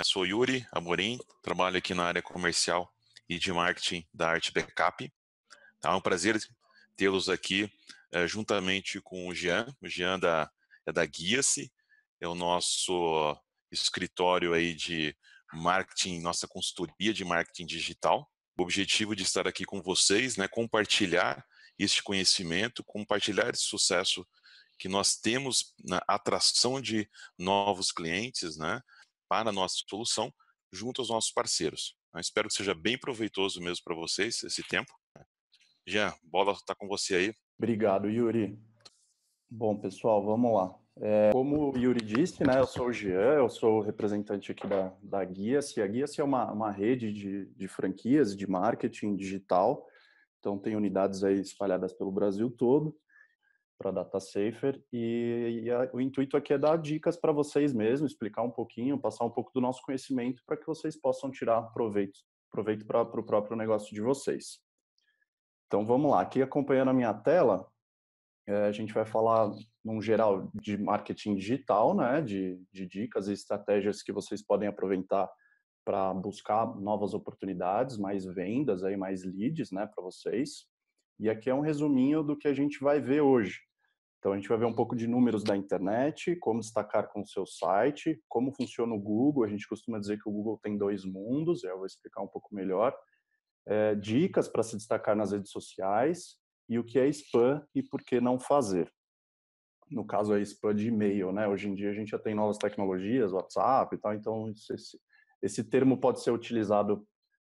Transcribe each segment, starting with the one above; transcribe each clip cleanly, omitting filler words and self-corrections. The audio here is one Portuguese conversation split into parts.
Sou Yuri Amorim, trabalho aqui na área comercial e de marketing da Arte Backup. Tá? É um prazer tê-los aqui juntamente com o Jean. O Jean é da Guia-se, é o nosso escritório aí de marketing, nossa consultoria de marketing digital. O objetivo de estar aqui com vocês, né, compartilhar este conhecimento, compartilhar esse sucesso que nós temos na atração de novos clientes, né, para a nossa solução, junto aos nossos parceiros. Eu espero que seja bem proveitoso mesmo para vocês esse tempo. Jean, bola está com você aí. Obrigado, Yuri. Bom, pessoal, vamos lá. Como o Yuri disse, né, eu sou o Jean, eu sou o representante aqui da Guia-se. A Guia-se é uma rede de franquias de marketing digital, então tem unidades aí espalhadas pelo Brasil todo para DataSafer, o intuito aqui é dar dicas para vocês mesmos, explicar um pouquinho, passar um pouco do nosso conhecimento para que vocês possam tirar proveito para o próprio negócio de vocês. Então vamos lá, aqui acompanhando a minha tela, a gente vai falar, num geral, de marketing digital, né, de dicas e estratégias que vocês podem aproveitar para buscar novas oportunidades, mais vendas, aí, mais leads, né, para vocês. E aqui é um resuminho do que a gente vai ver hoje. Então, a gente vai ver um pouco de números da internet, como destacar com o seu site, como funciona o Google. A gente costuma dizer que o Google tem dois mundos, eu vou explicar um pouco melhor. Dicas para se destacar nas redes sociais e o que é spam e por que não fazer. No caso, é spam de e-mail, né? Hoje em dia a gente já tem novas tecnologias, WhatsApp e tal, então esse termo pode ser utilizado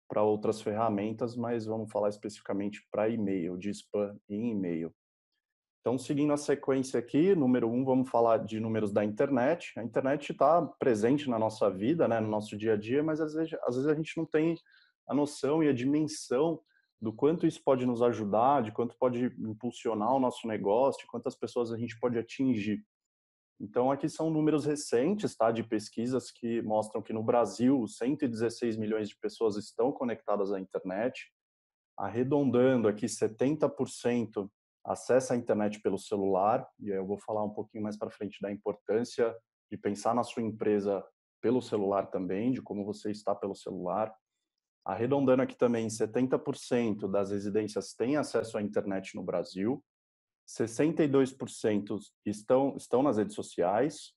para outras ferramentas, mas vamos falar especificamente para e-mail, de spam em e-mail. Então, seguindo a sequência aqui, número 1, vamos falar de números da internet. A internet está presente na nossa vida, né, no nosso dia a dia, mas às vezes a gente não tem a noção e a dimensão do quanto isso pode nos ajudar, de quanto pode impulsionar o nosso negócio, de quantas pessoas a gente pode atingir. Então, aqui são números recentes, tá, de pesquisas que mostram que no Brasil 116 milhões de pessoas estão conectadas à internet. Arredondando aqui, 70% acessa a internet pelo celular, e aí eu vou falar um pouquinho mais para frente da importância de pensar na sua empresa pelo celular também, de como você está pelo celular. Arredondando aqui também, 70% das residências têm acesso à internet no Brasil, 62% estão nas redes sociais,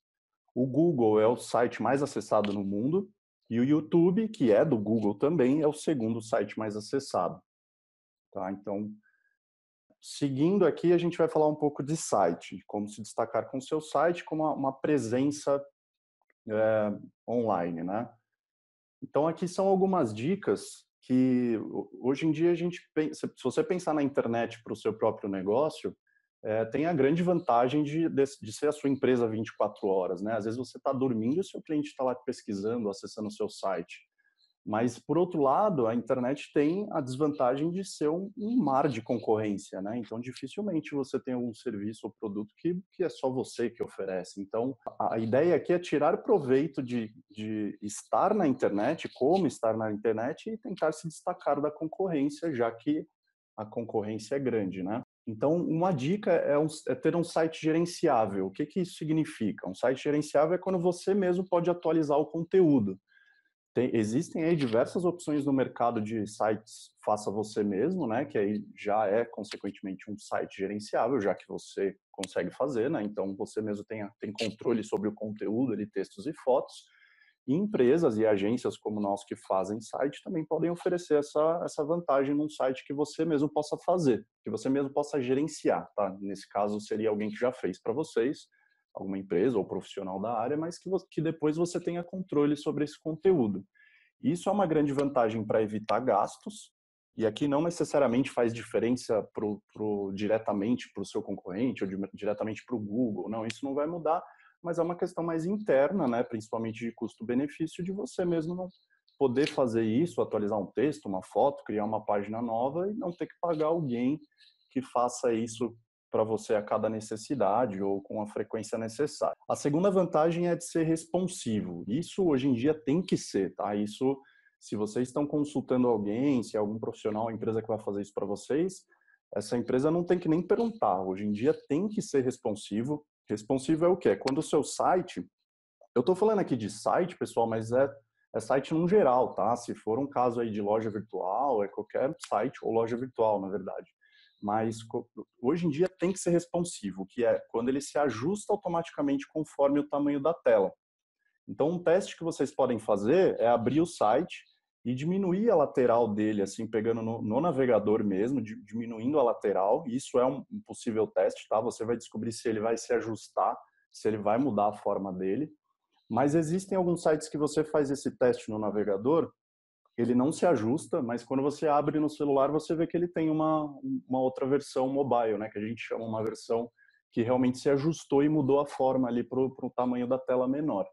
o Google é o site mais acessado no mundo, e o YouTube, que é do Google também, é o segundo site mais acessado. Tá? Então, seguindo aqui, a gente vai falar um pouco de site, de como se destacar com o seu site, como uma presença online, né? Então, aqui são algumas dicas que, hoje em dia, se você pensar na internet para o seu próprio negócio, tem a grande vantagem de ser a sua empresa 24 horas, né? Às vezes você está dormindo e o seu cliente está lá pesquisando, acessando o seu site. Mas, por outro lado, a internet tem a desvantagem de ser um mar de concorrência, né? Então, dificilmente você tem algum serviço ou produto que é só você que oferece. Então, a ideia aqui é tirar proveito de estar na internet, como estar na internet e tentar se destacar da concorrência, já que a concorrência é grande, né? Então, uma dica é ter um site gerenciável. O que isso significa? Um site gerenciável é quando você mesmo pode atualizar o conteúdo. Existem aí diversas opções no mercado de sites faça você mesmo, né? Que aí já é, consequentemente, um site gerenciável, já que você consegue fazer, né? Então, você mesmo tem controle sobre o conteúdo, ali, textos e fotos. E empresas e agências como nós que fazem site também podem oferecer essa vantagem num site que você mesmo possa fazer, que você mesmo possa gerenciar, tá? Nesse caso, seria alguém que já fez para vocês, alguma empresa ou profissional da área, mas que depois você tenha controle sobre esse conteúdo. Isso é uma grande vantagem para evitar gastos, e aqui não necessariamente faz diferença diretamente para o seu concorrente ou diretamente para o Google, não, isso não vai mudar, mas é uma questão mais interna, né, principalmente de custo-benefício, de você mesmo não poder fazer isso, atualizar um texto, uma foto, criar uma página nova e não ter que pagar alguém que faça isso para você a cada necessidade ou com a frequência necessária. A segunda vantagem é de ser responsivo. Isso hoje em dia tem que ser, tá? Isso, se vocês estão consultando alguém, se é algum profissional, empresa que vai fazer isso para vocês, essa empresa não tem que nem perguntar. Hoje em dia tem que ser responsivo. Responsivo é o quê? Quando o seu site... Eu estou falando aqui de site, pessoal, mas é site num geral, tá? Se for um caso aí de loja virtual, é qualquer site ou loja virtual, na verdade. Mas hoje em dia tem que ser responsivo, que é quando ele se ajusta automaticamente conforme o tamanho da tela. Então, um teste que vocês podem fazer é abrir o site e diminuir a lateral dele, assim, pegando no navegador mesmo, diminuindo a lateral. Isso é um possível teste, tá? Você vai descobrir se ele vai se ajustar, se ele vai mudar a forma dele. Mas existem alguns sites que você faz esse teste no navegador, ele não se ajusta, mas quando você abre no celular, você vê que ele tem uma outra versão mobile, né? Que a gente chama uma versão que realmente se ajustou e mudou a forma ali para o tamanho da tela menor.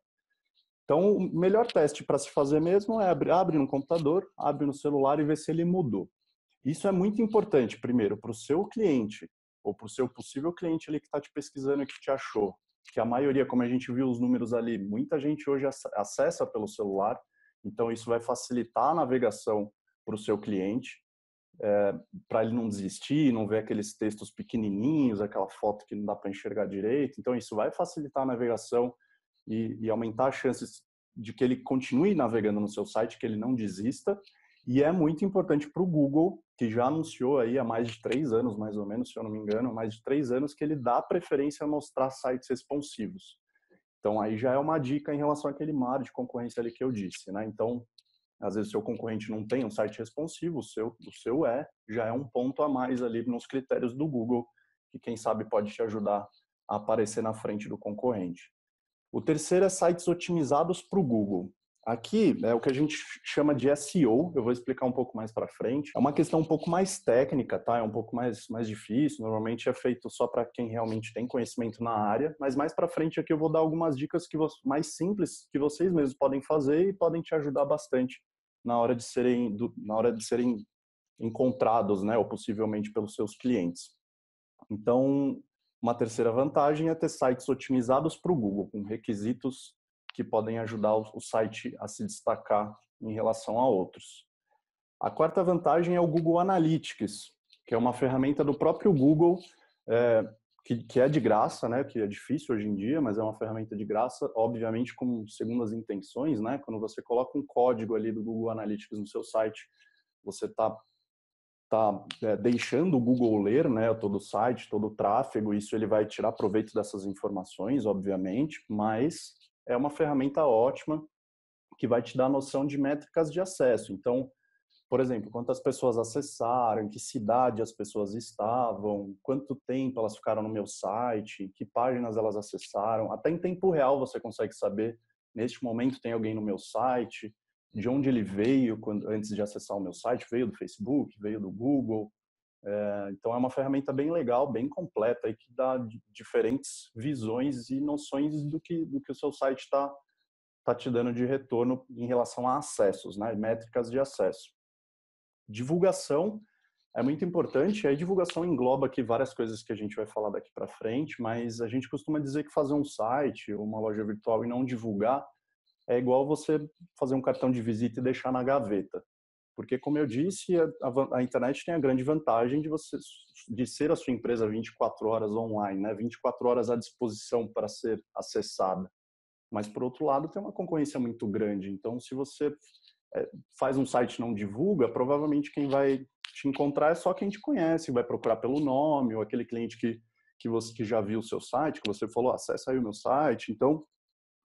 Então, o melhor teste para se fazer mesmo é abre no computador, abre no celular e ver se ele mudou. Isso é muito importante, primeiro, para o seu cliente, ou para o seu possível cliente ali que está te pesquisando e que te achou. Que a maioria, como a gente viu os números ali, muita gente hoje acessa pelo celular, então isso vai facilitar a navegação para o seu cliente, para ele não desistir, não ver aqueles textos pequenininhos, aquela foto que não dá para enxergar direito. Então isso vai facilitar a navegação e aumentar as chances de que ele continue navegando no seu site, que ele não desista. E é muito importante para o Google, que já anunciou aí há mais de 3 anos, mais ou menos, se eu não me engano, mais de 3 anos, que ele dá preferência a mostrar sites responsivos. Então, aí já é uma dica em relação àquele mar de concorrência ali que eu disse, né? Então, às vezes, o seu concorrente não tem um site responsivo, o seu já é um ponto a mais ali nos critérios do Google, que quem sabe pode te ajudar a aparecer na frente do concorrente. O terceiro é sites otimizados para o Google. Aqui é o que a gente chama de SEO, eu vou explicar um pouco mais para frente. É uma questão um pouco mais técnica, tá? É um pouco mais difícil, normalmente é feito só para quem realmente tem conhecimento na área, mas mais para frente aqui eu vou dar algumas dicas mais simples que vocês mesmos podem fazer e podem te ajudar bastante na hora de serem encontrados, né, ou possivelmente pelos seus clientes. Então, uma terceira vantagem é ter sites otimizados para o Google, com requisitos que podem ajudar o site a se destacar em relação a outros. A quarta vantagem é o Google Analytics, que é uma ferramenta do próprio Google, que é de graça, né? Que é difícil hoje em dia, mas é uma ferramenta de graça, obviamente com segundas intenções, né? Quando você coloca um código ali do Google Analytics no seu site, você está deixando o Google ler, né, todo o site, todo o tráfego, isso ele vai tirar proveito dessas informações, obviamente, mas é uma ferramenta ótima que vai te dar noção de métricas de acesso. Então, por exemplo, quantas pessoas acessaram, em que cidade as pessoas estavam, quanto tempo elas ficaram no meu site, que páginas elas acessaram, até em tempo real você consegue saber, neste momento tem alguém no meu site, de onde ele veio antes de acessar o meu site, veio do Facebook, veio do Google. Então é uma ferramenta bem legal, bem completa e que dá diferentes visões e noções do que o seu site está te dando de retorno em relação a acessos, né? Métricas de acesso. Divulgação é muito importante. A divulgação engloba aqui várias coisas que a gente vai falar daqui para frente, mas a gente costuma dizer que fazer um site ou uma loja virtual e não divulgar é igual você fazer um cartão de visita e deixar na gaveta. Porque, como eu disse, a internet tem a grande vantagem de ser a sua empresa 24 horas online, né? 24 horas à disposição para ser acessada. Mas, por outro lado, tem uma concorrência muito grande. Então, se você faz um site e não divulga, provavelmente quem vai te encontrar é só quem te conhece, vai procurar pelo nome, ou aquele cliente que já viu o seu site, que você falou, acessa aí o meu site. Então,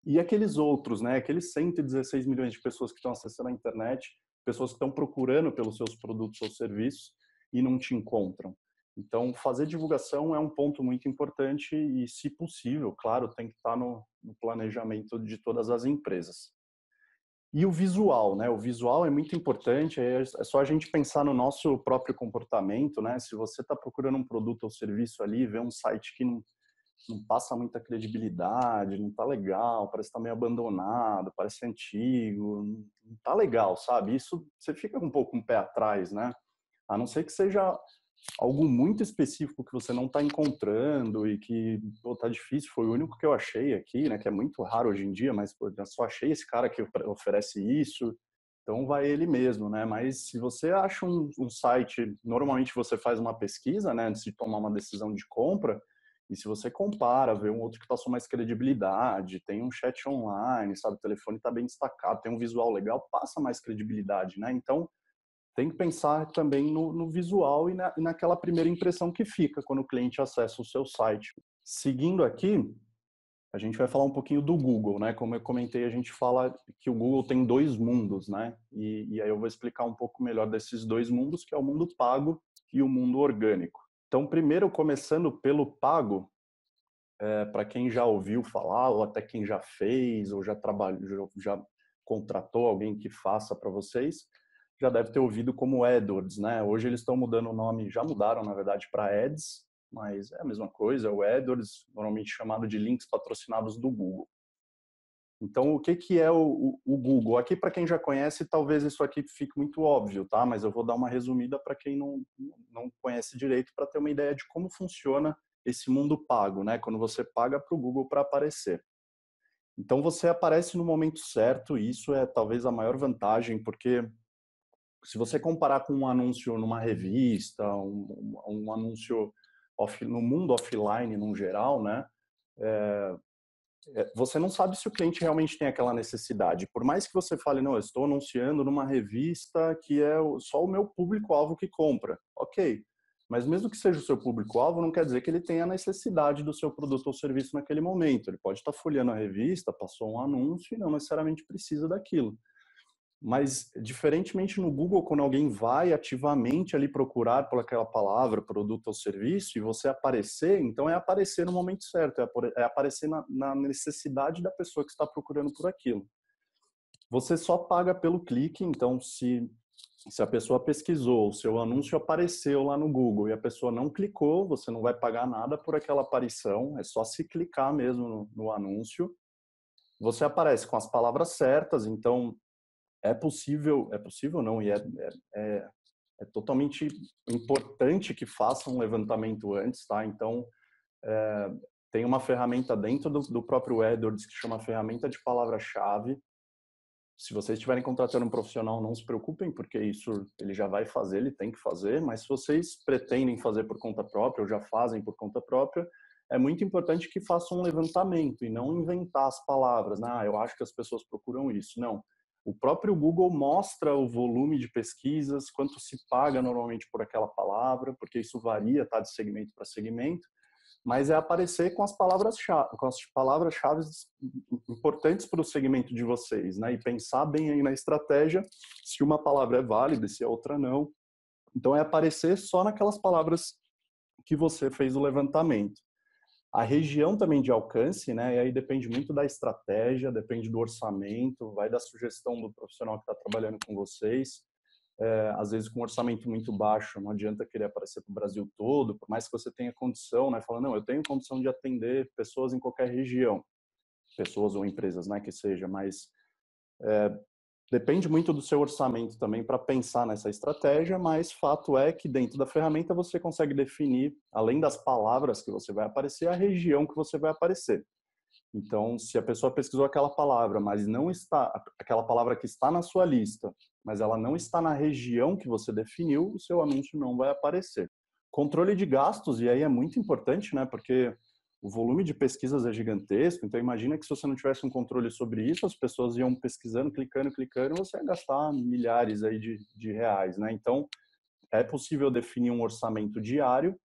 e aqueles outros, né? Aqueles 116 milhões de pessoas que estão acessando a internet, pessoas que estão procurando pelos seus produtos ou serviços e não te encontram. Então, fazer divulgação é um ponto muito importante e, se possível, claro, tem que estar no planejamento de todas as empresas. E o visual, né? O visual é muito importante, é só a gente pensar no nosso próprio comportamento, né? Se você está procurando um produto ou serviço ali, vê um site que não passa muita credibilidade, não tá legal, parece estar meio abandonado, parece antigo, não tá legal, sabe? Isso você fica um pouco com o pé atrás, né? A não ser que seja algo muito específico que você não está encontrando e que tá difícil, foi o único que eu achei aqui, né? Que é muito raro hoje em dia, mas pô, eu só achei esse cara que oferece isso, então vai ele mesmo, né? Mas se você acha um site, normalmente você faz uma pesquisa, né? Antes de tomar uma decisão de compra, E se você compara, vê um outro que passou mais credibilidade, tem um chat online, sabe, o telefone está bem destacado, tem um visual legal, passa mais credibilidade, né? Então, tem que pensar também no visual e naquela primeira impressão que fica quando o cliente acessa o seu site. Seguindo aqui, a gente vai falar um pouquinho do Google, né? Como eu comentei, a gente fala que o Google tem dois mundos, né? E aí eu vou explicar um pouco melhor desses dois mundos, que é o mundo pago e o mundo orgânico. Então, primeiro, começando pelo pago, para quem já ouviu falar, ou até quem já fez, ou já trabalhou, já contratou alguém que faça para vocês, já deve ter ouvido como AdWords, né? Hoje eles estão mudando o nome, já mudaram, na verdade, para Ads, mas é a mesma coisa, é o AdWords, normalmente chamado de links patrocinados do Google. Então, o que é o Google? Aqui, para quem já conhece, talvez isso aqui fique muito óbvio, tá? Mas eu vou dar uma resumida para quem não conhece direito, para ter uma ideia de como funciona esse mundo pago, né? Quando você paga para o Google para aparecer. Então, você aparece no momento certo, e isso é talvez a maior vantagem, porque se você comparar com um anúncio numa revista, um anúncio no mundo offline, no geral, né? Você não sabe se o cliente realmente tem aquela necessidade. Por mais que você fale, não, eu estou anunciando numa revista que é só o meu público-alvo que compra. Ok, mas mesmo que seja o seu público-alvo, não quer dizer que ele tenha a necessidade do seu produto ou serviço naquele momento. Ele pode estar folheando a revista, passou um anúncio e não necessariamente precisa daquilo. Mas, diferentemente no Google, quando alguém vai ativamente ali procurar por aquela palavra, produto ou serviço, e você aparecer, então é aparecer no momento certo, é aparecer na necessidade da pessoa que está procurando por aquilo. Você só paga pelo clique, então se a pessoa pesquisou, o seu anúncio apareceu lá no Google e a pessoa não clicou, você não vai pagar nada por aquela aparição, é só se clicar mesmo no anúncio. Você aparece com as palavras certas, então é possível não, e é totalmente importante que façam um levantamento antes, tá? Então, tem uma ferramenta dentro do próprio AdWords que chama ferramenta de palavra-chave. Se vocês estiverem contratando um profissional, não se preocupem, porque isso ele já vai fazer, ele tem que fazer, mas se vocês pretendem fazer por conta própria ou já fazem por conta própria, é muito importante que façam um levantamento e não inventar as palavras. Eu acho que as pessoas procuram isso. Não. O próprio Google mostra o volume de pesquisas, quanto se paga normalmente por aquela palavra, porque isso varia, tá, de segmento para segmento, mas é aparecer com as palavras-chave importantes para o segmento de vocês, né? E pensar bem aí na estratégia, se uma palavra é válida, se a outra não. Então é aparecer só naquelas palavras que você fez o levantamento. A região também de alcance, né? E aí depende muito da estratégia, depende do orçamento, vai da sugestão do profissional que está trabalhando com vocês. Às vezes com um orçamento muito baixo, não adianta querer aparecer para o Brasil todo, por mais que você tenha condição, né? Falando, não, eu tenho condição de atender pessoas em qualquer região, pessoas ou empresas, né, que seja, mas depende muito do seu orçamento também para pensar nessa estratégia, mas fato é que dentro da ferramenta você consegue definir, além das palavras que você vai aparecer, a região que você vai aparecer. Então, se a pessoa pesquisou aquela palavra, mas não está, aquela palavra que está na sua lista, mas ela não está na região que você definiu, o seu anúncio não vai aparecer. Controle de gastos, e aí é muito importante, né? Porque o volume de pesquisas é gigantesco, então imagina que se você não tivesse um controle sobre isso, as pessoas iam pesquisando, clicando, e você ia gastar milhares aí de reais, né? Então, é possível definir um orçamento diário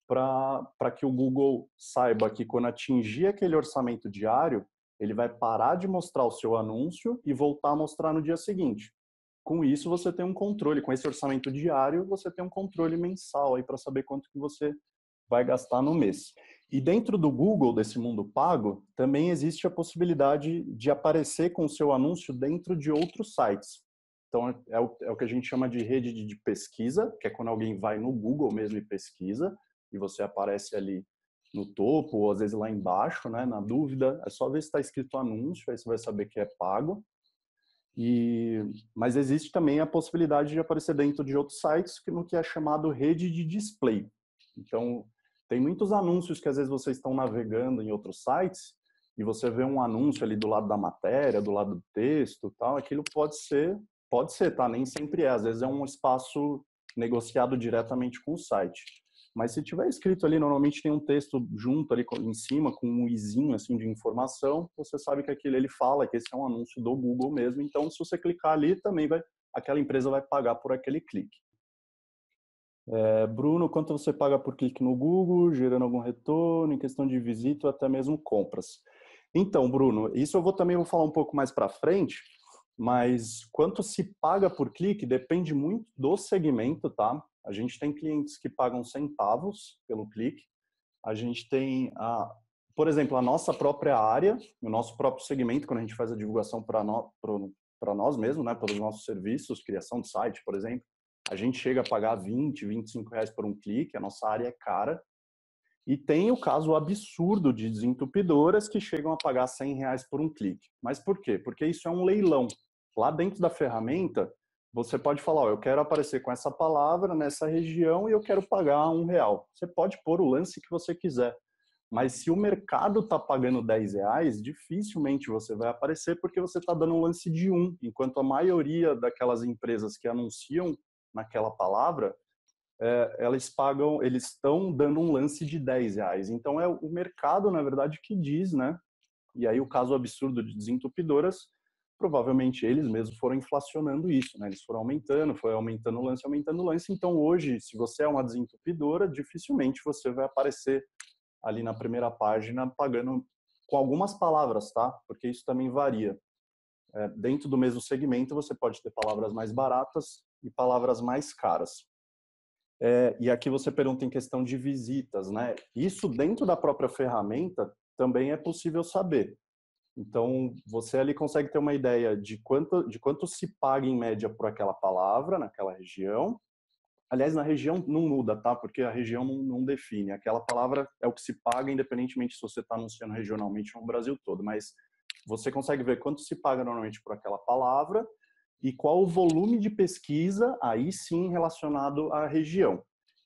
para que o Google saiba que quando atingir aquele orçamento diário, ele vai parar de mostrar o seu anúncio e voltar a mostrar no dia seguinte. Com isso, você tem um controle. Com esse orçamento diário, você tem um controle mensal aí para saber quanto que você vai gastar no mês. E dentro do Google, desse mundo pago, também existe a possibilidade de aparecer com o seu anúncio dentro de outros sites. Então, é o que a gente chama de rede de pesquisa, que é quando alguém vai no Google mesmo e pesquisa, e você aparece ali no topo, ou às vezes lá embaixo, né? Na dúvida, é só ver se está escrito anúncio, aí você vai saber que é pago. Mas existe também a possibilidade de aparecer dentro de outros sites, no que é chamado rede de display. Então, tem muitos anúncios que às vezes vocês estão navegando em outros sites e você vê um anúncio ali do lado da matéria, do lado do texto, tal. Aquilo pode ser, tá? Nem sempre é. Às vezes é um espaço negociado diretamente com o site. Mas se tiver escrito ali, normalmente tem um texto junto ali em cima, com um izinho assim de informação, você sabe que aquilo ele fala que esse é um anúncio do Google mesmo. Então, se você clicar ali, também aquela empresa vai pagar por aquele clique. Bruno, quanto você paga por clique no Google, gerando algum retorno, em questão de visita ou até mesmo compras? Então, Bruno, isso eu também vou falar um pouco mais para frente, mas quanto se paga por clique depende muito do segmento, tá? A gente tem clientes que pagam centavos pelo clique. A gente tem, por exemplo, a nossa própria área, o nosso próprio segmento, quando a gente faz a divulgação para nós mesmos, né, pelos nossos serviços, criação de site, por exemplo, a gente chega a pagar 20, R$ 25 por um clique, a nossa área é cara. E tem o caso absurdo de desentupidoras que chegam a pagar R$ 100 por um clique. Mas por quê? Porque isso é um leilão. Lá dentro da ferramenta, você pode falar, ó, eu quero aparecer com essa palavra nessa região e eu quero pagar R$ 1. Você pode pôr o lance que você quiser. Mas se o mercado está pagando R$ 10, dificilmente você vai aparecer porque você está dando um lance de 1, enquanto a maioria daquelas empresas que anunciam naquela palavra, eles estão dando um lance de R$ 10. Então é o mercado, na verdade, que diz, né? E aí o caso absurdo de desentupidoras, provavelmente eles mesmos foram inflacionando isso, né? Eles foram aumentando, foi aumentando o lance, aumentando o lance. Então hoje, se você é uma desentupidora, dificilmente você vai aparecer ali na primeira página pagando com algumas palavras, tá? Porque isso também varia. Dentro do mesmo segmento, você pode ter palavras mais baratas e palavras mais caras. E aqui você pergunta em questão de visitas, né? Isso dentro da própria ferramenta também é possível saber. Então, você ali consegue ter uma ideia de quanto se paga em média por aquela palavra naquela região. Aliás, na região não muda, tá? Porque a região não define. Aquela palavra é o que se paga, independentemente se você está anunciando regionalmente no Brasil todo. Mas você consegue ver quanto se paga normalmente por aquela palavra e qual o volume de pesquisa, aí sim, relacionado à região.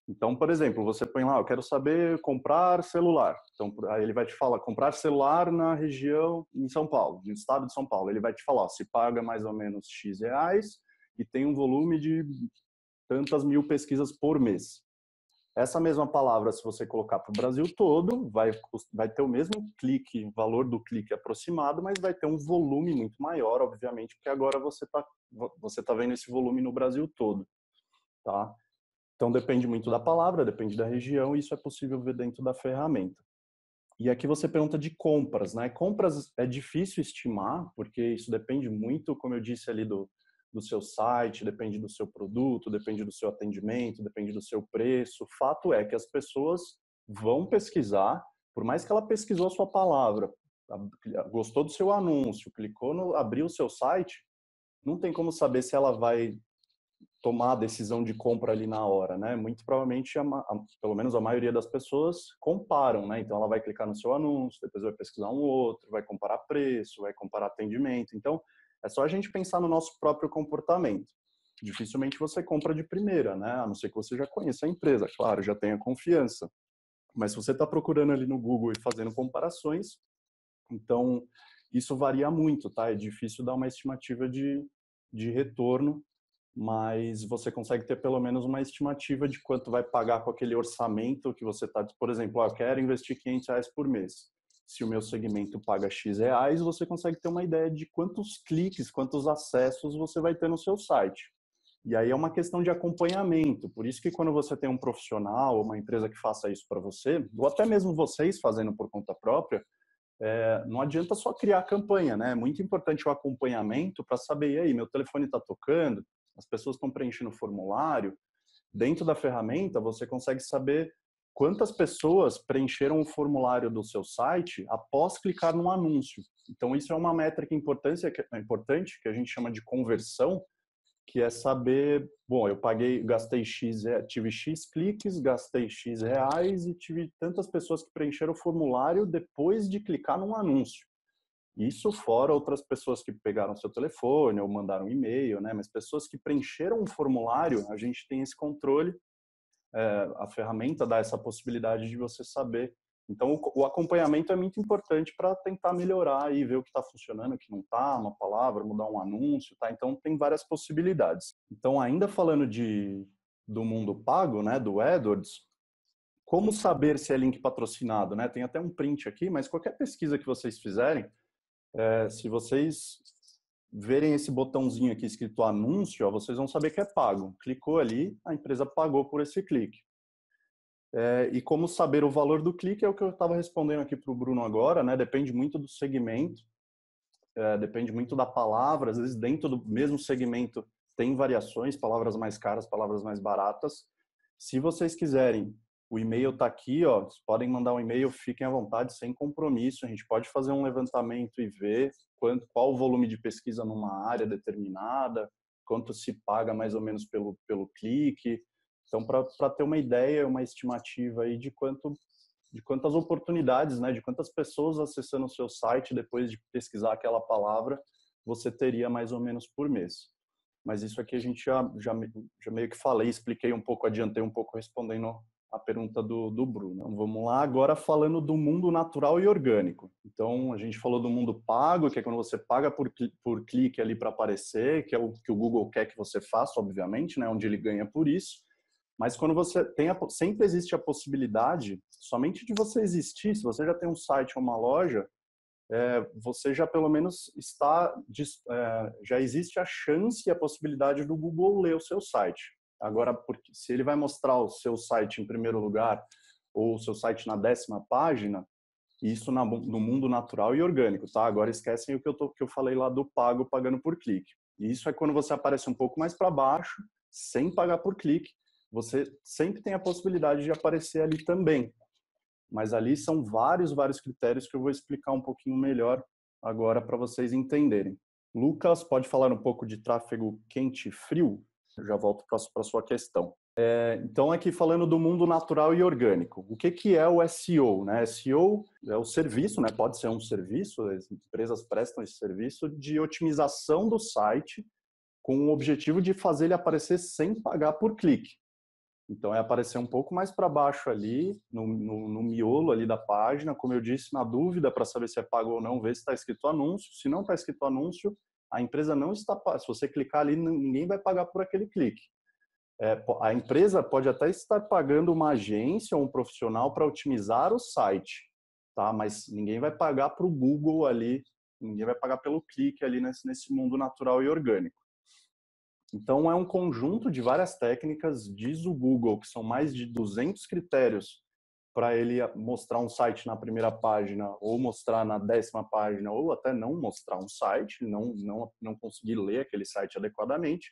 Então, por exemplo, você põe lá, eu quero saber comprar celular. Então, aí ele vai te falar, comprar celular na região, em São Paulo, no estado de São Paulo. Ele vai te falar, ó, se paga mais ou menos X reais e tem um volume de tantas mil pesquisas por mês. Essa mesma palavra, se você colocar para o Brasil todo, vai ter o mesmo clique, valor do clique aproximado, mas vai ter um volume muito maior, obviamente, porque agora você tá vendo esse volume no Brasil todo, tá? Então depende muito da palavra, depende da região, e isso é possível ver dentro da ferramenta. E aqui você pergunta de compras, né? Compras é difícil estimar, porque isso depende muito, como eu disse ali, do seu site, depende do seu produto, depende do seu atendimento, depende do seu preço. O fato é que as pessoas vão pesquisar, por mais que ela pesquisou a sua palavra, gostou do seu anúncio, abriu o seu site, não tem como saber se ela vai tomar a decisão de compra ali na hora, né? Muito provavelmente, pelo menos a maioria das pessoas comparam, né? Então ela vai clicar no seu anúncio, depois vai pesquisar um outro, vai comparar preço, vai comparar atendimento. Então é só a gente pensar no nosso próprio comportamento. Dificilmente você compra de primeira, né? A não ser que você já conheça a empresa, claro, já tenha confiança. Mas se você está procurando ali no Google e fazendo comparações, então isso varia muito, tá? É difícil dar uma estimativa de retorno, mas você consegue ter pelo menos uma estimativa de quanto vai pagar com aquele orçamento que você está, por exemplo, eu quero investir R$ 500 por mês. Se o meu segmento paga X reais, você consegue ter uma ideia de quantos cliques, quantos acessos você vai ter no seu site. E aí é uma questão de acompanhamento. Por isso que quando você tem um profissional, uma empresa que faça isso para você, ou até mesmo vocês fazendo por conta própria, não adianta só criar campanha, né? É muito importante o acompanhamento para saber, e aí, meu telefone está tocando, as pessoas estão preenchendo o formulário. Dentro da ferramenta, você consegue saber quantas pessoas preencheram o formulário do seu site após clicar no anúncio. Então, isso é uma métrica importante que a gente chama de conversão, que é saber, bom, gastei X, tive X cliques, gastei X reais e tive tantas pessoas que preencheram o formulário depois de clicar num anúncio. Isso fora outras pessoas que pegaram seu telefone ou mandaram um e-mail, né? Mas pessoas que preencheram um formulário, a gente tem esse controle, a ferramenta dá essa possibilidade de você saber. Então, o acompanhamento é muito importante para tentar melhorar e ver o que está funcionando, o que não está, uma palavra, mudar um anúncio, tá? Então, tem várias possibilidades. Então, ainda falando do mundo pago, né, do AdWords, Como saber se é link patrocinado, né? Tem até um print aqui, mas qualquer pesquisa que vocês fizerem, se vocês verem esse botãozinho aqui escrito anúncio, ó, vocês vão saber que é pago. Clicou ali, a empresa pagou por esse clique. E como saber o valor do clique é o que eu estava respondendo aqui para o Bruno agora, né? Depende muito do segmento, depende muito da palavra. Às vezes dentro do mesmo segmento tem variações, palavras mais caras, palavras mais baratas. Se vocês quiserem, o e-mail está aqui, ó, vocês podem mandar um e-mail, fiquem à vontade, sem compromisso. A gente pode fazer um levantamento e ver qual o volume de pesquisa numa área determinada, quanto se paga mais ou menos pelo clique. Então, para ter uma ideia, uma estimativa aí de quantas oportunidades, né, de quantas pessoas acessando o seu site depois de pesquisar aquela palavra, você teria mais ou menos por mês. Mas isso aqui a gente já meio que falei, expliquei um pouco, adiantei um pouco respondendo a pergunta do Bruno. Então, vamos lá, agora falando do mundo natural e orgânico. Então, a gente falou do mundo pago, que é quando você paga por clique ali para aparecer, que é o que o Google quer que você faça, obviamente, né, onde ele ganha por isso. Mas quando você sempre existe a possibilidade, somente de você existir, se você já tem um site ou uma loja, você já pelo menos já existe a chance e a possibilidade do Google ler o seu site. Agora, porque se ele vai mostrar o seu site em primeiro lugar ou o seu site na 10ª página, isso no mundo natural e orgânico, tá? Agora esquecem o que eu falei lá do pagando por clique. E isso é quando você aparece um pouco mais para baixo, sem pagar por clique, você sempre tem a possibilidade de aparecer ali também. Mas ali são vários critérios que eu vou explicar um pouquinho melhor agora para vocês entenderem. Lucas, pode falar um pouco de tráfego quente e frio? Eu já volto para a sua questão. Então, aqui falando do mundo natural e orgânico. O que é o SEO? Né? SEO é o serviço, né? Pode ser um serviço, as empresas prestam esse serviço de otimização do site com o objetivo de fazer ele aparecer sem pagar por clique. Então, é aparecer um pouco mais para baixo ali, no miolo ali da página. Como eu disse, na dúvida para saber se é pago ou não, ver se está escrito anúncio. Se não está escrito anúncio, a empresa não está... Se você clicar ali, ninguém vai pagar por aquele clique. A empresa pode até estar pagando uma agência ou um profissional para otimizar o site, tá? Mas ninguém vai pagar para o Google ali, ninguém vai pagar pelo clique ali nesse mundo natural e orgânico. Então, é um conjunto de várias técnicas, diz o Google, que são mais de 200 critérios para ele mostrar um site na primeira página, ou mostrar na 10ª página, ou até não mostrar um site, não conseguir ler aquele site adequadamente.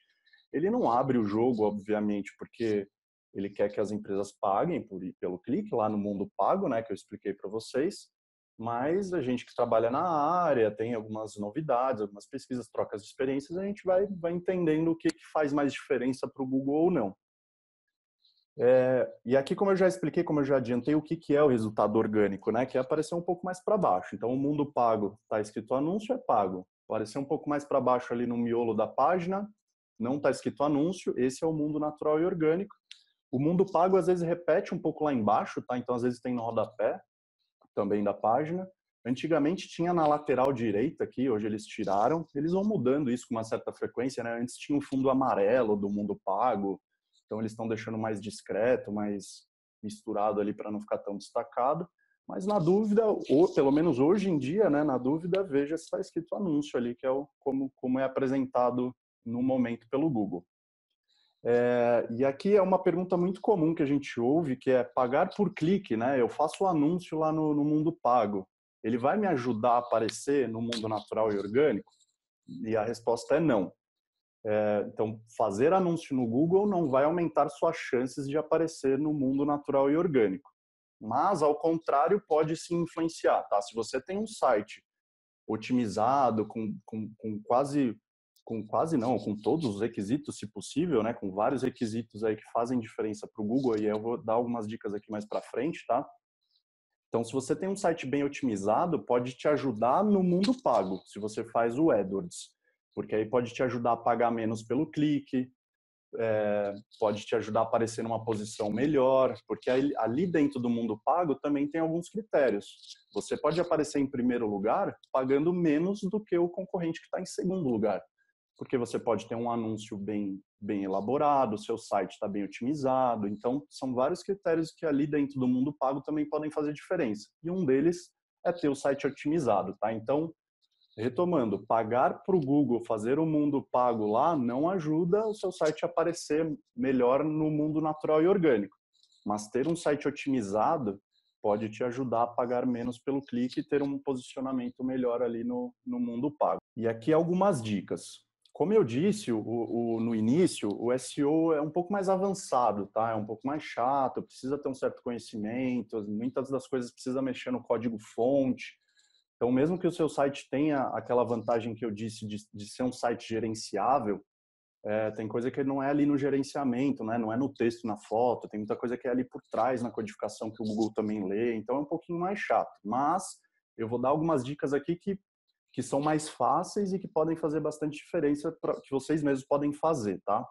Ele não abre o jogo, obviamente, porque ele quer que as empresas paguem pelo clique, lá no mundo pago, né, que eu expliquei para vocês. Mas a gente que trabalha na área, tem algumas novidades, algumas pesquisas, trocas de experiências, a gente vai entendendo o que faz mais diferença para o Google ou não. E aqui, como eu já expliquei, como eu já adiantei, o que é o resultado orgânico, né? Que é aparecer um pouco mais para baixo. Então, o mundo pago, está escrito anúncio, é pago. Aparecer um pouco mais para baixo ali no miolo da página, não está escrito anúncio, esse é o mundo natural e orgânico. O mundo pago, às vezes, repete um pouco lá embaixo, tá? Então, às vezes, tem no rodapé também da página. Antigamente tinha na lateral direita aqui, hoje eles tiraram. Eles vão mudando isso com uma certa frequência, né? Antes tinha um fundo amarelo do mundo pago, então eles estão deixando mais discreto, mais misturado ali para não ficar tão destacado. Mas na dúvida, ou pelo menos hoje em dia, né, na dúvida, veja se está escrito anúncio ali, que é como é apresentado no momento pelo Google. E aqui é uma pergunta muito comum que a gente ouve, que é pagar por clique, né? Eu faço o anúncio lá no mundo pago. Ele vai me ajudar a aparecer no mundo natural e orgânico? E a resposta é não. Então, fazer anúncio no Google não vai aumentar suas chances de aparecer no mundo natural e orgânico. Mas, ao contrário, pode sim influenciar, tá? Se você tem um site otimizado, com todos os requisitos, se possível, né, com vários requisitos aí que fazem diferença para o Google, e eu vou dar algumas dicas aqui mais para frente, tá? Então, se você tem um site bem otimizado, pode te ajudar no mundo pago, se você faz o AdWords, porque aí pode te ajudar a pagar menos pelo clique, pode te ajudar a aparecer numa posição melhor, porque ali dentro do mundo pago também tem alguns critérios. Você pode aparecer em primeiro lugar pagando menos do que o concorrente que está em segundo lugar. porque você pode ter um anúncio bem elaborado, o seu site está bem otimizado. Então, são vários critérios que ali dentro do mundo pago também podem fazer diferença. E um deles é ter o site otimizado, tá? Então, retomando, pagar para o Google, fazer o mundo pago lá, não ajuda o seu site a aparecer melhor no mundo natural e orgânico. Mas ter um site otimizado pode te ajudar a pagar menos pelo clique e ter um posicionamento melhor ali no mundo pago. E aqui algumas dicas. Como eu disse no início, o SEO é um pouco mais avançado, tá? É um pouco mais chato, precisa ter um certo conhecimento, muitas das coisas precisa mexer no código-fonte. Então, mesmo que o seu site tenha aquela vantagem que eu disse de ser um site gerenciável, tem coisa que não é ali no gerenciamento, né? Não é no texto, na foto, tem muita coisa que é ali por trás, na codificação, que o Google também lê, então é um pouquinho mais chato. Mas eu vou dar algumas dicas aqui que são mais fáceis e que podem fazer bastante diferença, que vocês mesmos podem fazer, tá?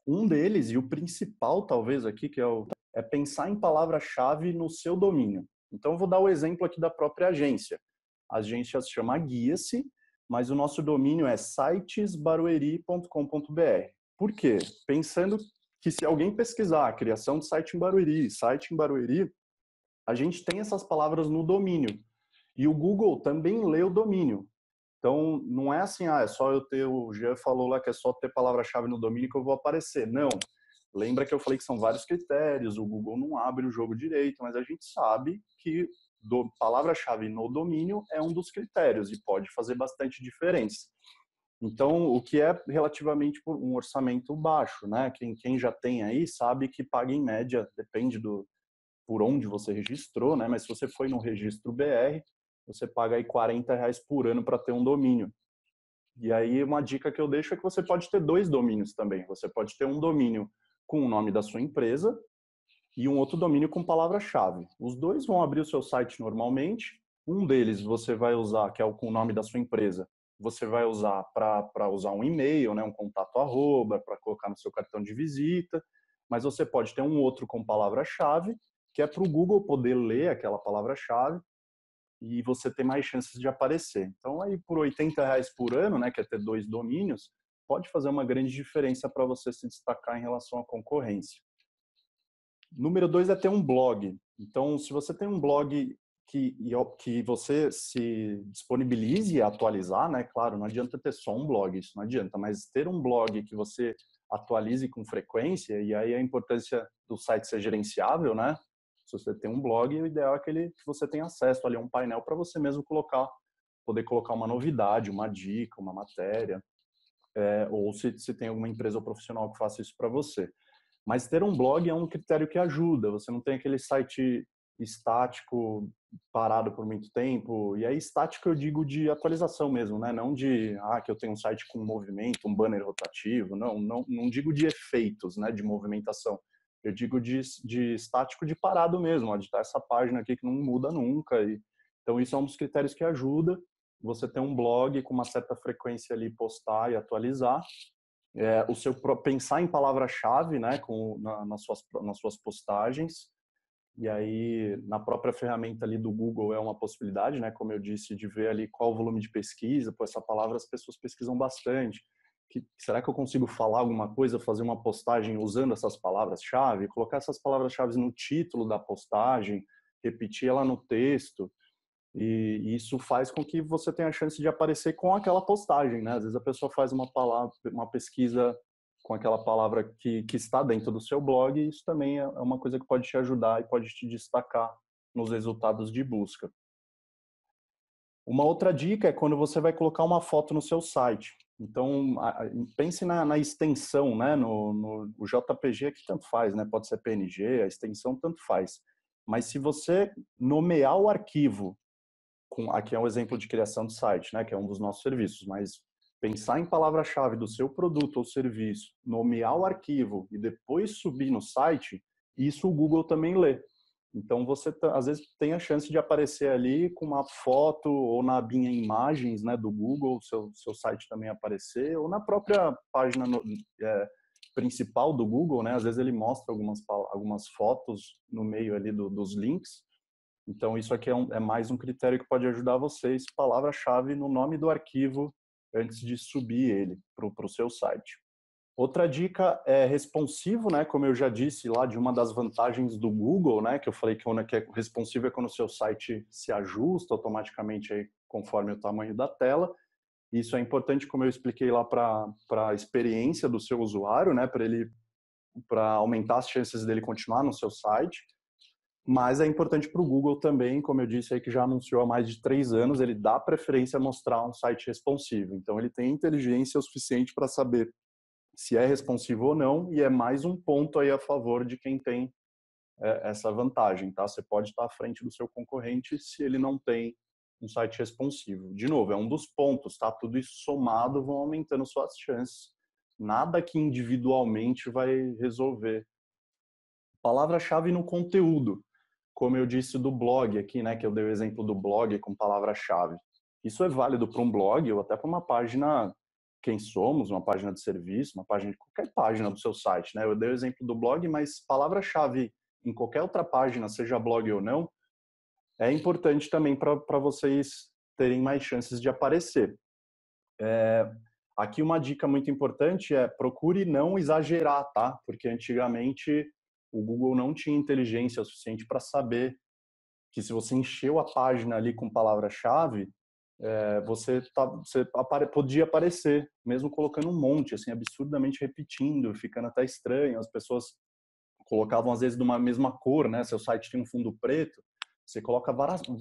Um deles, e o principal talvez aqui, é pensar em palavra-chave no seu domínio. Então eu vou dar o exemplo aqui da própria agência. A agência se chama Guia-se, mas o nosso domínio é sitesbarueri.com.br. Por quê? Pensando que se alguém pesquisar a criação de site em Barueri, a gente tem essas palavras no domínio. E o Google também lê o domínio. Então, não é assim, é só eu ter, o Jean falou lá que é só ter palavra-chave no domínio que eu vou aparecer. Não. Lembra que eu falei que são vários critérios, o Google não abre o jogo direito, mas a gente sabe que palavra-chave no domínio é um dos critérios e pode fazer bastante diferença. Então, o que é relativamente um orçamento baixo, né? Quem já tem aí sabe que paga em média, depende por onde você registrou, né? Mas se você foi no registro BR, você paga aí R$40 por ano para ter um domínio. E aí uma dica que eu deixo é que você pode ter 2 domínios também. Você pode ter um domínio com o nome da sua empresa e um outro domínio com palavra-chave. Os dois vão abrir o seu site normalmente. Um deles você vai usar, que é com o nome da sua empresa, você vai usar para usar um e-mail, né, um contato arroba, para colocar no seu cartão de visita. Mas você pode ter um outro com palavra-chave, que é para o Google poder ler aquela palavra-chave e você ter mais chances de aparecer. Então, aí por R$80 por ano, né, que é ter 2 domínios, pode fazer uma grande diferença para você se destacar em relação à concorrência. Número 2 é ter um blog. Então, se você tem um blog que você se disponibilize a atualizar, né? Claro, não adianta ter só um blog, isso não adianta, mas ter um blog que você atualize com frequência, e aí a importância do site ser gerenciável, né? Se você tem um blog, o ideal é que você tenha acesso ali a um painel para você mesmo poder colocar uma novidade, uma dica, uma matéria, ou se tem alguma empresa ou profissional que faça isso para você. Mas ter um blog é um critério que ajuda. Você não tem aquele site estático parado por muito tempo. E aí estático eu digo de atualização mesmo, né? Não de que eu tenho um site com movimento, um banner rotativo. Não digo de efeitos, né? De movimentação. Eu digo de estático de parado mesmo. De estar essa página aqui que não muda nunca. Então isso é um dos critérios que ajuda. Você ter um blog com uma certa frequência ali, postar e atualizar. Pensar em palavra-chave, né, nas suas postagens. E aí, na própria ferramenta ali do Google é uma possibilidade, né, como eu disse, de ver ali qual o volume de pesquisa. Por essa palavra as pessoas pesquisam bastante. Será que eu consigo falar alguma coisa, fazer uma postagem usando essas palavras-chave? Colocar essas palavras-chave no título da postagem, repetir ela no texto. E isso faz com que você tenha a chance de aparecer com aquela postagem, né? Às vezes a pessoa faz uma pesquisa com aquela palavra que está dentro do seu blog, e isso também é uma coisa que pode te ajudar e pode te destacar nos resultados de busca. Uma outra dica é quando você vai colocar uma foto no seu site. Então, pense na extensão, né? O JPG aqui tanto faz, né? Pode ser PNG, a extensão tanto faz. Mas se você nomear o arquivo, aqui é um exemplo de criação de site, né, que é um dos nossos serviços, mas pensar em palavra-chave do seu produto ou serviço, nomear o arquivo e depois subir no site, isso o Google também lê. Então você às vezes tem a chance de aparecer ali com uma foto ou na abinha imagens, né, do Google, seu site também aparecer, ou na própria página principal do Google, né, às vezes ele mostra algumas fotos no meio ali dos links. Então, isso aqui é mais um critério que pode ajudar vocês, palavra-chave no nome do arquivo antes de subir ele para o seu site. Outra dica é responsivo, né? Como eu já disse lá, de uma das vantagens do Google, né? Que eu falei que é responsivo é quando o seu site se ajusta automaticamente aí, conforme o tamanho da tela. Isso é importante, como eu expliquei lá, para a experiência do seu usuário, né? Para aumentar as chances dele continuar no seu site. Mas é importante para o Google também, como eu disse aí, que já anunciou há mais de 3 anos, ele dá preferência a mostrar um site responsivo. Então, ele tem inteligência o suficiente para saber se é responsivo ou não, e é mais um ponto aí a favor de quem tem essa vantagem, tá? Você pode estar à frente do seu concorrente se ele não tem um site responsivo. De novo, é um dos pontos, tá? Tudo isso somado vão aumentando suas chances. Nada que individualmente vai resolver. Palavra-chave no conteúdo, como eu disse do blog aqui, né? Que eu dei o exemplo do blog com palavra-chave. Isso é válido para um blog ou até para uma página Quem Somos, uma página de serviço, uma página de qualquer página do seu site, né? Eu dei o exemplo do blog, mas palavra-chave em qualquer outra página, seja blog ou não, é importante também para vocês terem mais chances de aparecer. Aqui uma dica muito importante é procure não exagerar, tá? Porque antigamente o Google não tinha inteligência suficiente para saber que se você encheu a página ali com palavra-chave, você podia aparecer, mesmo colocando um monte, assim, absurdamente repetindo, ficando até estranho. As pessoas colocavam às vezes de uma mesma cor, né? Seu site tem um fundo preto, você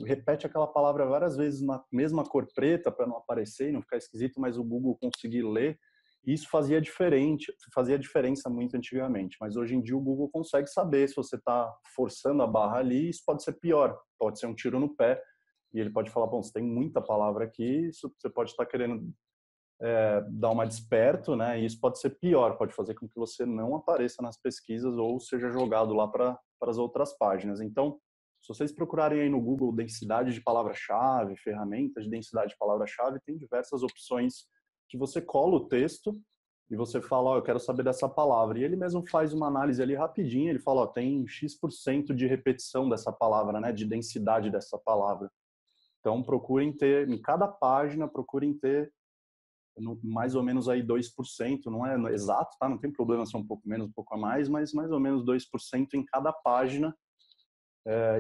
repete aquela palavra várias vezes na mesma cor preta para não aparecer e não ficar esquisito, mas o Google conseguir ler. Isso fazia diferença muito antigamente, mas hoje em dia o Google consegue saber se você está forçando a barra ali. Isso pode ser pior, pode ser um tiro no pé, e ele pode falar, bom, você tem muita palavra aqui, isso você pode estar querendo dar uma desperto, né? E isso pode ser pior, pode fazer com que você não apareça nas pesquisas ou seja jogado lá para as outras páginas. Então, se vocês procurarem aí no Google densidade de palavra-chave, ferramentas de densidade de palavra-chave, tem diversas opções que você cola o texto e você fala, eu quero saber dessa palavra. E ele mesmo faz uma análise ali rapidinho, ele fala, tem X% de repetição dessa palavra, né? De densidade dessa palavra. Então, procurem ter, em cada página, procurem ter mais ou menos aí 2%, não é exato, tá? Não tem problema ser um pouco menos, um pouco a mais, mas mais ou menos 2% em cada página.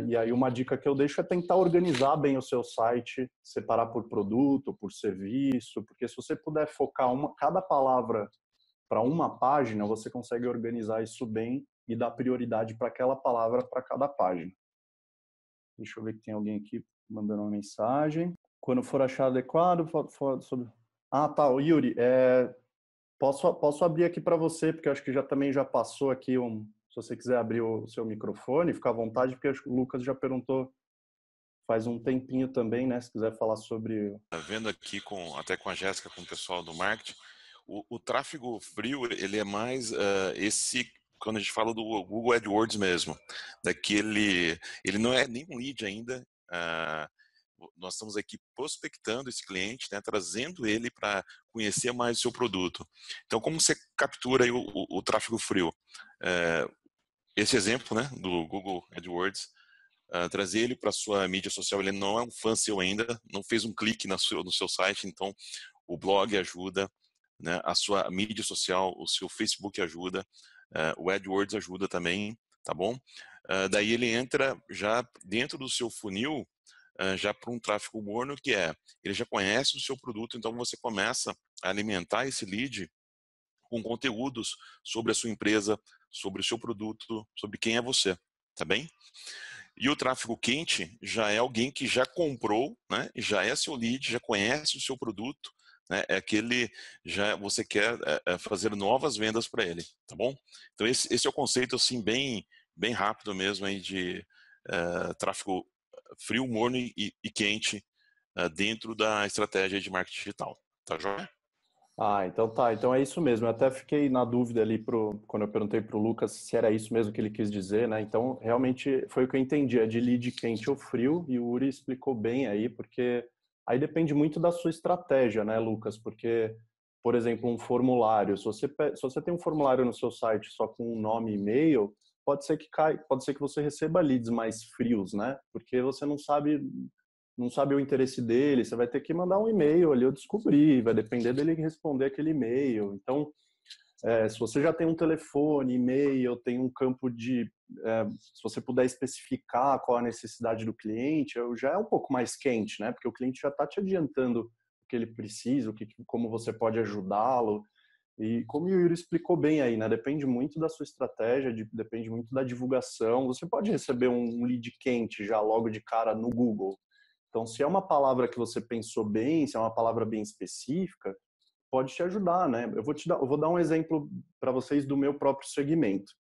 E aí uma dica que eu deixo é tentar organizar bem o seu site, separar por produto, por serviço, porque se você puder focar cada palavra para uma página, você consegue organizar isso bem e dar prioridade para aquela palavra para cada página. Deixa eu ver que tem alguém aqui mandando uma mensagem. Quando for achar adequado, sobre... Ah, tá, o Yuri, posso abrir aqui para você, porque eu acho que também já passou aqui se você quiser abrir o seu microfone, fica à vontade, porque acho que o Lucas já perguntou faz um tempinho também, né? Se quiser falar sobre... Vendo aqui até com a Jéssica, com o pessoal do marketing, o tráfego frio, ele é mais quando a gente fala do Google AdWords mesmo, ele não é nem um lead ainda. Nós estamos aqui prospectando esse cliente, né, trazendo ele para conhecer mais o seu produto. Então, como você captura aí o tráfego frio? Esse exemplo, né, do Google AdWords, trazer ele para sua mídia social. Ele não é um fã seu ainda, não fez um clique no seu site, então o blog ajuda, né, a sua mídia social, o seu Facebook ajuda, o AdWords ajuda também, tá bom? Daí ele entra já dentro do seu funil, já para um tráfego morno, ele já conhece o seu produto, então você começa a alimentar esse lead com conteúdos sobre a sua empresa, sobre o seu produto, sobre quem é você, tá bem? E o tráfego quente já é alguém que já comprou, né? Já é seu lead, já conhece o seu produto, né? É aquele você quer fazer novas vendas para ele, tá bom? Então esse é o conceito assim bem rápido mesmo aí de tráfego frio, morno e quente dentro da estratégia de marketing digital, tá joia? Então tá. Então é isso mesmo. Eu até fiquei na dúvida ali quando eu perguntei para o Lucas se era isso mesmo que ele quis dizer, né? Então, realmente foi o que eu entendi. É de lead quente ou frio, e o Uri explicou bem aí, porque aí depende muito da sua estratégia, né, Lucas? Porque, por exemplo, um formulário. Se você tem um formulário no seu site só com um nome e e-mail, pode ser que você receba leads mais frios, né? Porque você não sabe não sabe o interesse dele, você vai ter que mandar um e-mail ali, eu descobri, vai depender dele responder aquele e-mail. Então, se você já tem um telefone, e-mail, tem um campo de... se você puder especificar qual a necessidade do cliente, já é um pouco mais quente, né? Porque o cliente já está te adiantando o que ele precisa, como você pode ajudá-lo. E como o Yuri explicou bem aí, né? Depende muito da sua estratégia, depende muito da divulgação. Você pode receber um lead quente já logo de cara no Google. Então, se é uma palavra que você pensou bem, se é uma palavra bem específica, pode te ajudar, né? Eu vou dar um exemplo para vocês do meu próprio segmento.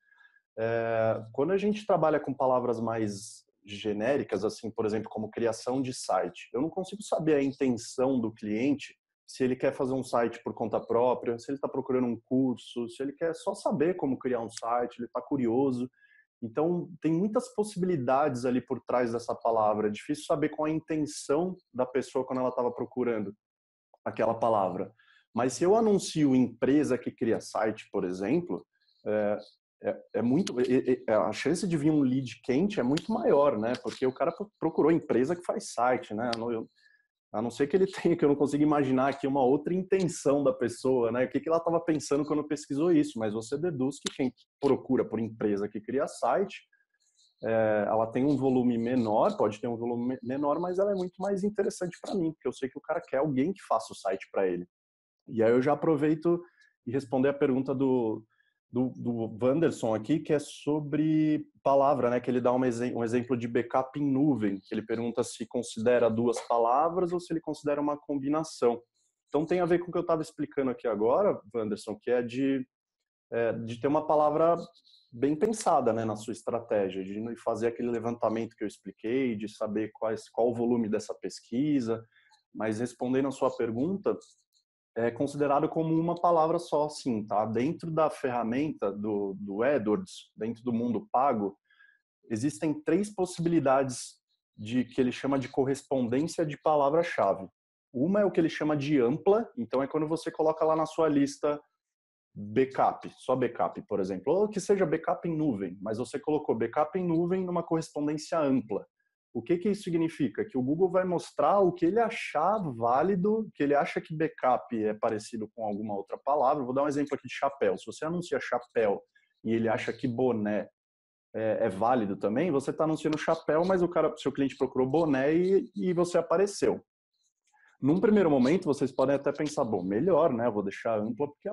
Quando a gente trabalha com palavras mais genéricas, assim, por exemplo, como criação de site, eu não consigo saber a intenção do cliente, se ele quer fazer um site por conta própria, se ele está procurando um curso, se ele quer só saber como criar um site, ele está curioso. Então, tem muitas possibilidades ali por trás dessa palavra. É difícil saber qual a intenção da pessoa quando ela estava procurando aquela palavra. Mas se eu anuncio empresa que cria site, por exemplo, a chance de vir um lead quente é muito maior, né? Porque o cara procurou empresa que faz site, né? A não ser que ele tenha, que eu não consigo imaginar aqui uma outra intenção da pessoa, né? O que ela estava pensando quando pesquisou isso? Mas você deduz que quem procura por empresa que cria site, ela tem um volume menor, pode ter um volume menor, mas ela é muito mais interessante para mim, porque eu sei que o cara quer alguém que faça o site para ele. E aí eu já aproveito e responder a pergunta do Wanderson aqui, que é sobre palavra, né? Que ele dá um exemplo de backup em nuvem, que ele pergunta se considera duas palavras ou se ele considera uma combinação. Então tem a ver com o que eu estava explicando aqui agora, Wanderson, que é de ter uma palavra bem pensada, né, na sua estratégia, de fazer aquele levantamento que eu expliquei, de saber qual o volume dessa pesquisa. Mas respondendo a sua pergunta, é considerado como uma palavra só, sim, tá? Dentro da ferramenta do AdWords, dentro do mundo pago, existem 3 possibilidades que ele chama de correspondência de palavra-chave. Uma é o que ele chama de ampla, então é quando você coloca lá na sua lista backup, só backup, por exemplo, ou que seja backup em nuvem, mas você colocou backup em nuvem numa correspondência ampla. O que isso significa? Que o Google vai mostrar o que ele achar válido, que ele acha que backup é parecido com alguma outra palavra. Vou dar um exemplo aqui de chapéu. Se você anuncia chapéu e ele acha que boné é válido também, você está anunciando chapéu, mas seu cliente procurou boné e você apareceu. Num primeiro momento, vocês podem até pensar, bom, melhor, né? Vou deixar ampla porque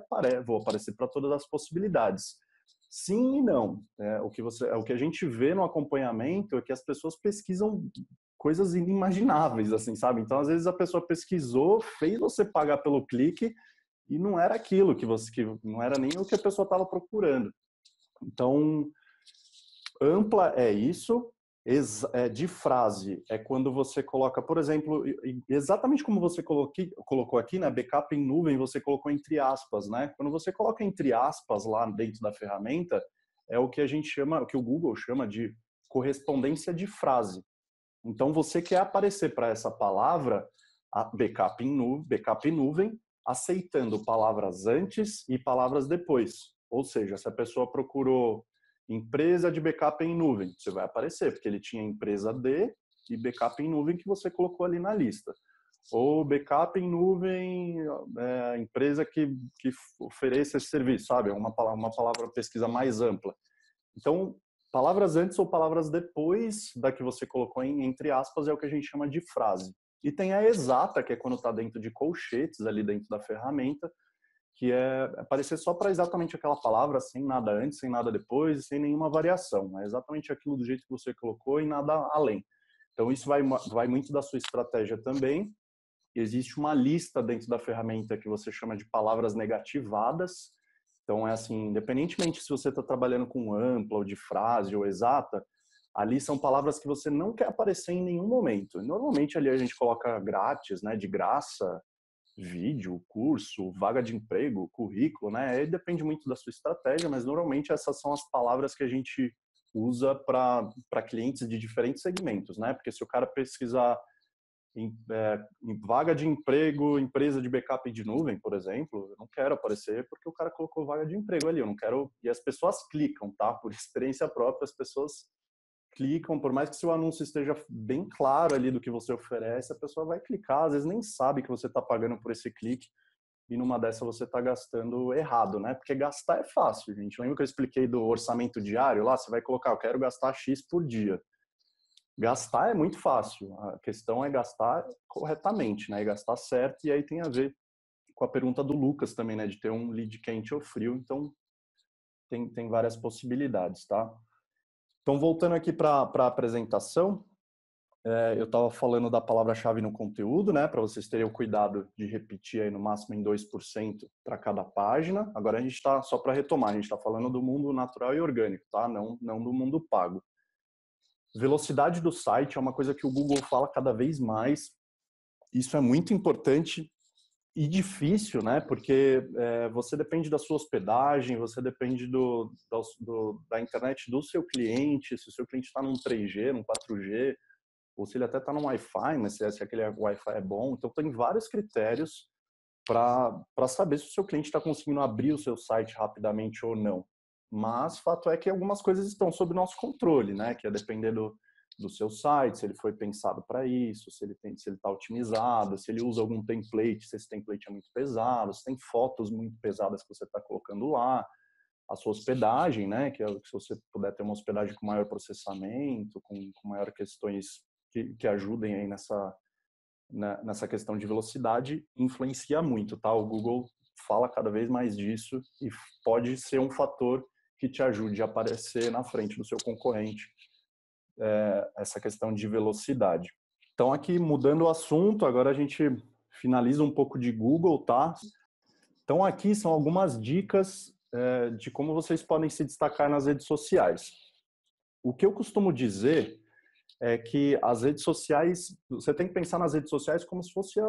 vou aparecer para todas as possibilidades. Sim e não. O que a gente vê no acompanhamento é que as pessoas pesquisam coisas inimagináveis, assim, sabe? Então, às vezes a pessoa pesquisou, fez você pagar pelo clique e não era aquilo que não era nem o que a pessoa estava procurando. Então, ampla é isso. De frase é quando você coloca, por exemplo, exatamente como você colocou aqui, né, backup em nuvem, você colocou entre aspas, né? Quando você coloca entre aspas lá dentro da ferramenta, é o que a gente chama, o que o Google chama de correspondência de frase. Então você quer aparecer para essa palavra backup em nuvem, aceitando palavras antes e palavras depois. Ou seja, se a pessoa procurou empresa de backup em nuvem, você vai aparecer, porque ele tinha empresa D e backup em nuvem que você colocou ali na lista. Ou backup em nuvem, empresa que ofereça esse serviço, sabe? Uma palavra pesquisa mais ampla. Então, palavras antes ou palavras depois da que você colocou entre aspas é o que a gente chama de frase. E tem a exata, que é quando está dentro de colchetes, ali dentro da ferramenta, que é aparecer só para exatamente aquela palavra, sem nada antes, sem nada depois, sem nenhuma variação. É exatamente aquilo do jeito que você colocou e nada além. Então, isso vai muito da sua estratégia também. Existe uma lista dentro da ferramenta que você chama de palavras negativadas. Então, é assim, independentemente se você está trabalhando com ampla ou de frase ou exata, ali são palavras que você não quer aparecer em nenhum momento. Normalmente ali a gente coloca grátis, né, de graça, vídeo, curso, vaga de emprego, currículo, né? Aí depende muito da sua estratégia, mas normalmente essas são as palavras que a gente usa para clientes de diferentes segmentos, né? Porque se o cara pesquisar em vaga de emprego, empresa de backup de nuvem, por exemplo, eu não quero aparecer porque o cara colocou vaga de emprego ali, eu não quero... E as pessoas clicam, tá? Por experiência própria, as pessoas clicam, por mais que seu anúncio esteja bem claro ali do que você oferece, a pessoa vai clicar, às vezes nem sabe que você está pagando por esse clique, e numa dessa você está gastando errado, né? Porque gastar é fácil, gente. Lembra que eu expliquei do orçamento diário lá? Você vai colocar, eu quero gastar X por dia. Gastar é muito fácil, a questão é gastar corretamente, né? E gastar certo, e aí tem a ver com a pergunta do Lucas também, né? De ter um lead quente ou frio, então tem várias possibilidades, tá? Então, voltando aqui para a apresentação, eu estava falando da palavra-chave no conteúdo, né? Para vocês terem o cuidado de repetir aí no máximo em 2% para cada página. Agora a gente está, só para retomar, a gente está falando do mundo natural e orgânico, tá? Não do mundo pago. Velocidade do site é uma coisa que o Google fala cada vez mais. Isso é muito importante e difícil, né? Porque você depende da sua hospedagem, você depende da internet do seu cliente, se o seu cliente está num 3G, num 4G, ou se ele até está num Wi-Fi, mas se aquele Wi-Fi é bom. Então, tem vários critérios para saber se o seu cliente está conseguindo abrir o seu site rapidamente ou não. Mas, fato é que algumas coisas estão sob nosso controle, né? Que é depender do seu site, se ele foi pensado para isso, se ele está otimizado, se ele usa algum template, se esse template é muito pesado, se tem fotos muito pesadas que você está colocando lá, a sua hospedagem, né? Que se você puder ter uma hospedagem com maior processamento, com maior questões que ajudem aí nessa questão de velocidade, influencia muito, tá? O Google fala cada vez mais disso e pode ser um fator que te ajude a aparecer na frente do seu concorrente, essa questão de velocidade. Então, aqui, mudando o assunto, agora a gente finaliza um pouco de Google, tá? Então, aqui são algumas dicas de como vocês podem se destacar nas redes sociais. O que eu costumo dizer é que as redes sociais, você tem que pensar nas redes sociais como se fosse,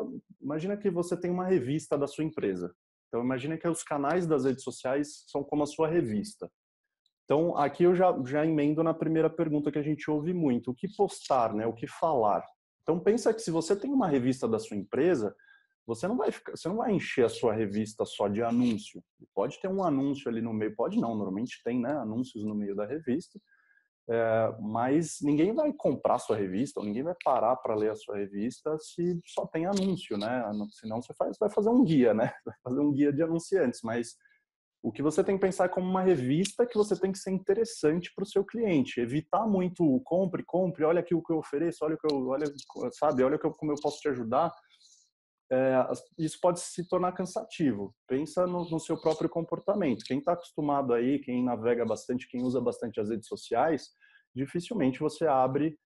imagina que você tem uma revista da sua empresa. Então, imagina que os canais das redes sociais são como a sua revista. Então, aqui eu já emendo na primeira pergunta que a gente ouve muito. O que postar, né? O que falar? Então, pensa que se você tem uma revista da sua empresa, você não vai encher a sua revista só de anúncio. Pode ter um anúncio ali no meio, pode não, normalmente tem, né, anúncios no meio da revista, mas ninguém vai comprar a sua revista, ou ninguém vai parar para ler a sua revista se só tem anúncio, né? Senão você vai fazer um guia, né? Vai fazer um guia de anunciantes, mas o que você tem que pensar é como uma revista que você tem que ser interessante para o seu cliente. Evitar muito o compre, olha aqui o que eu ofereço, olha como eu posso te ajudar. Isso pode se tornar cansativo. Pensa no seu próprio comportamento. Quem está acostumado aí, quem navega bastante, quem usa bastante as redes sociais, dificilmente você abre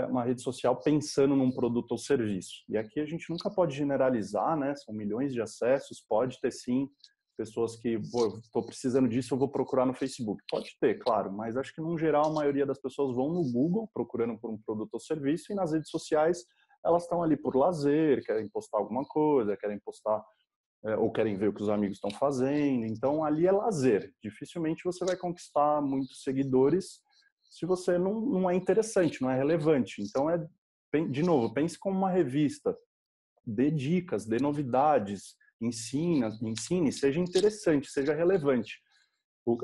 uma rede social pensando num produto ou serviço. E aqui a gente nunca pode generalizar, né? São milhões de acessos, pode ter sim pessoas que, estou precisando disso, eu vou procurar no Facebook. Pode ter, claro, mas acho que, no geral, a maioria das pessoas vão no Google procurando por um produto ou serviço, e nas redes sociais elas estão ali por lazer, querem postar alguma coisa, querem postar ou querem ver o que os amigos estão fazendo. Então, ali é lazer. Dificilmente você vai conquistar muitos seguidores se você não é interessante, não é relevante. Então, de novo, pense como uma revista. Dê dicas, dê novidades, ensine, seja interessante, seja relevante.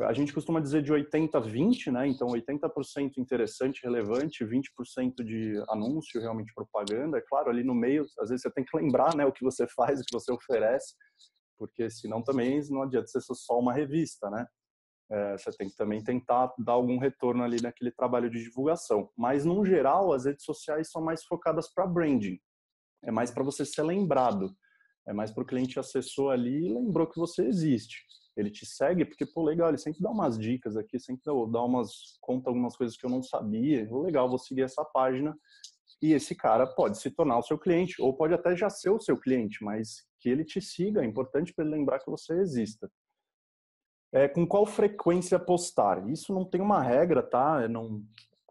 A gente costuma dizer de 80-20, né? Então, 80% interessante, relevante, 20% de anúncio, realmente propaganda. É claro, ali no meio, às vezes você tem que lembrar, né, o que você faz, o que você oferece, porque senão também não adianta ser só uma revista, né? Você tem que também tentar dar algum retorno ali naquele trabalho de divulgação. Mas, no geral, as redes sociais são mais focadas para branding. É mais para você ser lembrado. É mais para o cliente acessou ali e lembrou que você existe. Ele te segue porque, pô, legal, ele sempre dá umas dicas aqui, sempre conta algumas coisas que eu não sabia. Legal, vou seguir essa página. E esse cara pode se tornar o seu cliente, ou pode até já ser o seu cliente, mas que ele te siga, é importante para ele lembrar que você exista. Com qual frequência postar? Isso não tem uma regra, tá?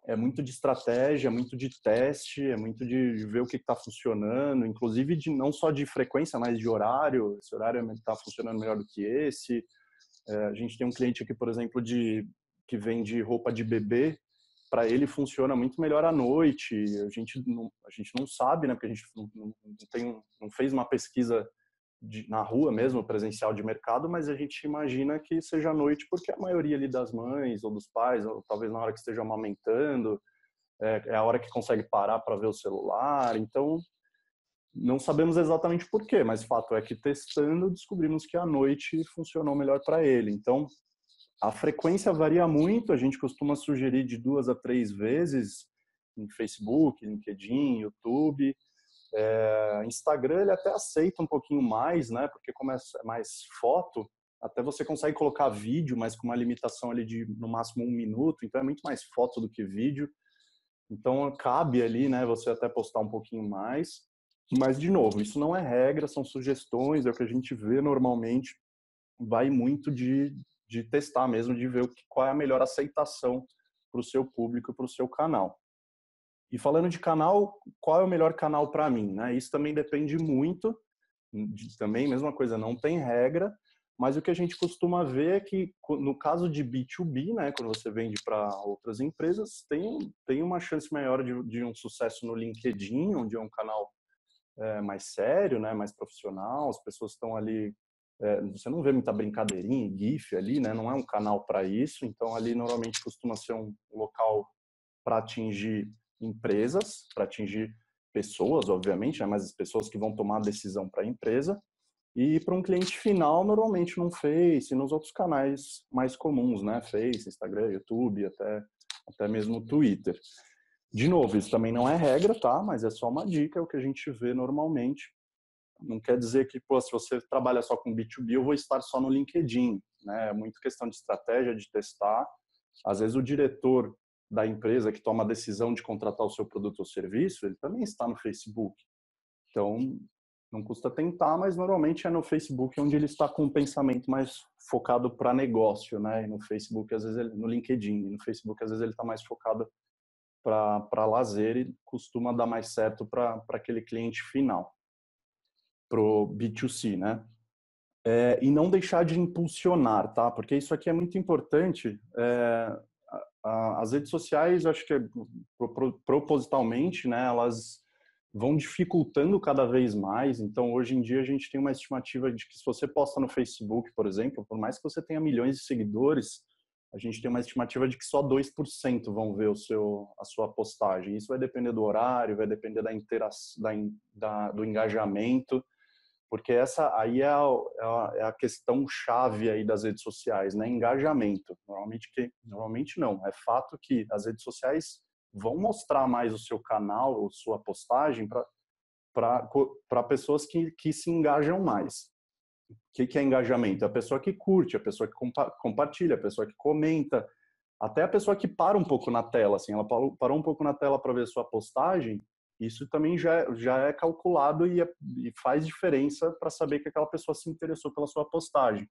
É muito de estratégia, é muito de teste, é muito de ver o que está funcionando, inclusive não só de frequência, mas de horário. Esse horário está funcionando melhor do que esse. A gente tem um cliente aqui, por exemplo, que vende roupa de bebê. Para ele funciona muito melhor à noite. A gente não sabe, né? Porque a gente não fez uma pesquisa na rua mesmo, presencial de mercado, mas a gente imagina que seja à noite porque a maioria ali das mães ou dos pais, ou talvez na hora que estejam amamentando, é a hora que consegue parar para ver o celular. Então, não sabemos exatamente por quê, mas fato é que testando descobrimos que à noite funcionou melhor para ele. Então, a frequência varia muito, a gente costuma sugerir de 2 a 3 vezes em Facebook, LinkedIn, YouTube. Instagram ele até aceita um pouquinho mais, né? Porque como é mais foto, até você consegue colocar vídeo, mas com uma limitação ali de no máximo 1 minuto, então é muito mais foto do que vídeo. Então cabe ali, né? Você até postar um pouquinho mais. Mas de novo, isso não é regra, são sugestões, é o que a gente vê normalmente. Vai muito de testar mesmo, de ver qual é a melhor aceitação para o seu público, para o seu canal. E falando de canal, qual é o melhor canal para mim, né? Isso também depende muito, também mesma coisa, não tem regra, mas o que a gente costuma ver é que no caso de B2B, né, quando você vende para outras empresas, tem uma chance maior de um sucesso no LinkedIn, onde é um canal mais sério, né, mais profissional, as pessoas estão ali, você não vê muita brincadeirinha, GIF ali, né, não é um canal para isso, então ali normalmente costuma ser um local para atingir empresas, para atingir pessoas, obviamente, né, mas as pessoas que vão tomar a decisão para a empresa, e para um cliente final, normalmente no Face, nos outros canais mais comuns, né, Face, Instagram, YouTube, até mesmo Twitter. De novo, isso também não é regra, tá? Mas é só uma dica, é o que a gente vê normalmente. Não quer dizer que, pô, se você trabalha só com B2B, eu vou estar só no LinkedIn, né? É muito questão de estratégia, de testar. Às vezes o diretor da empresa que toma a decisão de contratar o seu produto ou serviço, ele também está no Facebook. Então, não custa tentar, mas normalmente é no Facebook onde ele está com um pensamento mais focado para negócio, né? E no Facebook, às vezes, no LinkedIn, e no Facebook, às vezes ele está mais focado para lazer e costuma dar mais certo para aquele cliente final, pro B2C, né? E não deixar de impulsionar, tá? Porque isso aqui é muito importante. As redes sociais, acho que propositalmente, né? Elas vão dificultando cada vez mais. Então, hoje em dia, a gente tem uma estimativa de que se você posta no Facebook, por exemplo, por mais que você tenha milhões de seguidores, a gente tem uma estimativa de que só 2% vão ver a sua postagem. Isso vai depender do horário, vai depender da interação, do engajamento, porque essa aí é a questão chave aí das redes sociais, né? Engajamento. Normalmente não. É fato que as redes sociais vão mostrar mais o seu canal ou sua postagem para pessoas que se engajam mais. O que é engajamento? É a pessoa que curte, a pessoa que compartilha, a pessoa que comenta, até a pessoa que para um pouco na tela, assim, ela parou um pouco na tela para ver sua postagem, isso também já é calculado e faz diferença para saber que aquela pessoa se interessou pela sua postagem.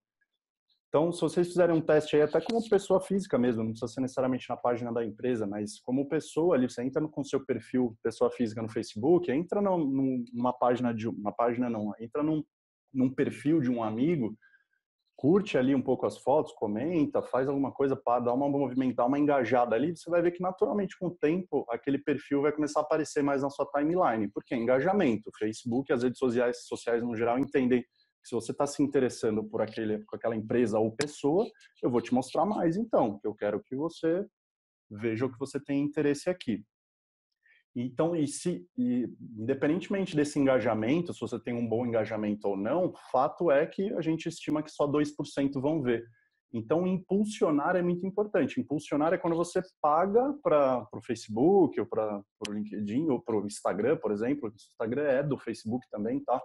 Então, se vocês fizerem um teste aí, até como pessoa física mesmo, não precisa ser necessariamente na página da empresa, mas como pessoa ali, você entra com o seu perfil pessoa física no Facebook, entra numa página entra num perfil de um amigo, curte ali um pouco as fotos, comenta, faz alguma coisa para dar movimentar, uma engajada ali, você vai ver que naturalmente com o tempo aquele perfil vai começar a aparecer mais na sua timeline, porque é engajamento. O Facebook, as redes sociais no geral entendem que se você está se interessando por aquela empresa ou pessoa, eu vou te mostrar mais então, porque eu quero que você veja o que você tem interesse aqui. Então, independentemente desse engajamento, se você tem um bom engajamento ou não, fato é que a gente estima que só 2% vão ver. Então, impulsionar é muito importante. Impulsionar é quando você paga para o Facebook, ou para o LinkedIn, ou para o Instagram, por exemplo. O Instagram é do Facebook também, tá?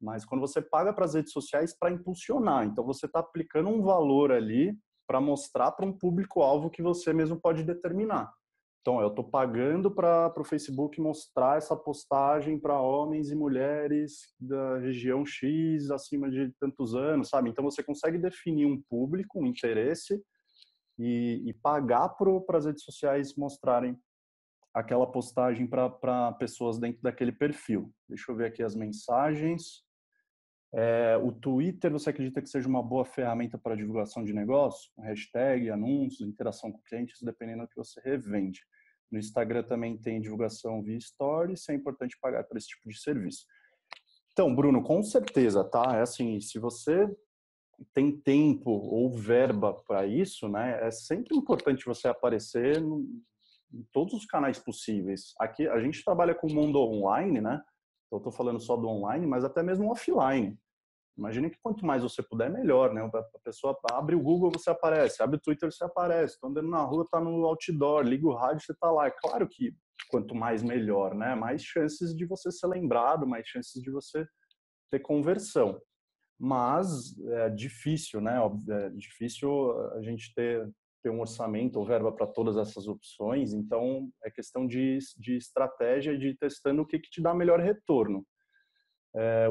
Mas quando você paga para as redes sociais para impulsionar. Então, você está aplicando um valor ali para mostrar para um público-alvo que você mesmo pode determinar. Então, eu estou pagando para o Facebook mostrar essa postagem para homens e mulheres da região X acima de tantos anos, sabe? Então, você consegue definir um público, um interesse e pagar para as redes sociais mostrarem aquela postagem para pessoas dentro daquele perfil. Deixa eu ver aqui as mensagens. O Twitter, você acredita que seja uma boa ferramenta para divulgação de negócio? Hashtag, anúncios, interação com clientes, dependendo do que você revende. No Instagram também tem divulgação via Stories, é importante pagar por esse tipo de serviço. Então, Bruno, com certeza, tá? É assim, se você tem tempo ou verba para isso, né? É sempre importante você aparecer em todos os canais possíveis. Aqui a gente trabalha com o mundo online, né? Eu estou falando só do online, mas até mesmo offline. Imagina que quanto mais você puder, melhor, né? A pessoa abre o Google, você aparece, abre o Twitter, você aparece. Estou andando na rua, tá no outdoor, liga o rádio, você tá lá. É claro que quanto mais, melhor, né? Mais chances de você ser lembrado, mais chances de você ter conversão. Mas é difícil, né? É difícil a gente ter um orçamento ou verba para todas essas opções. Então, é questão de estratégia e de ir testando o que te dá melhor retorno.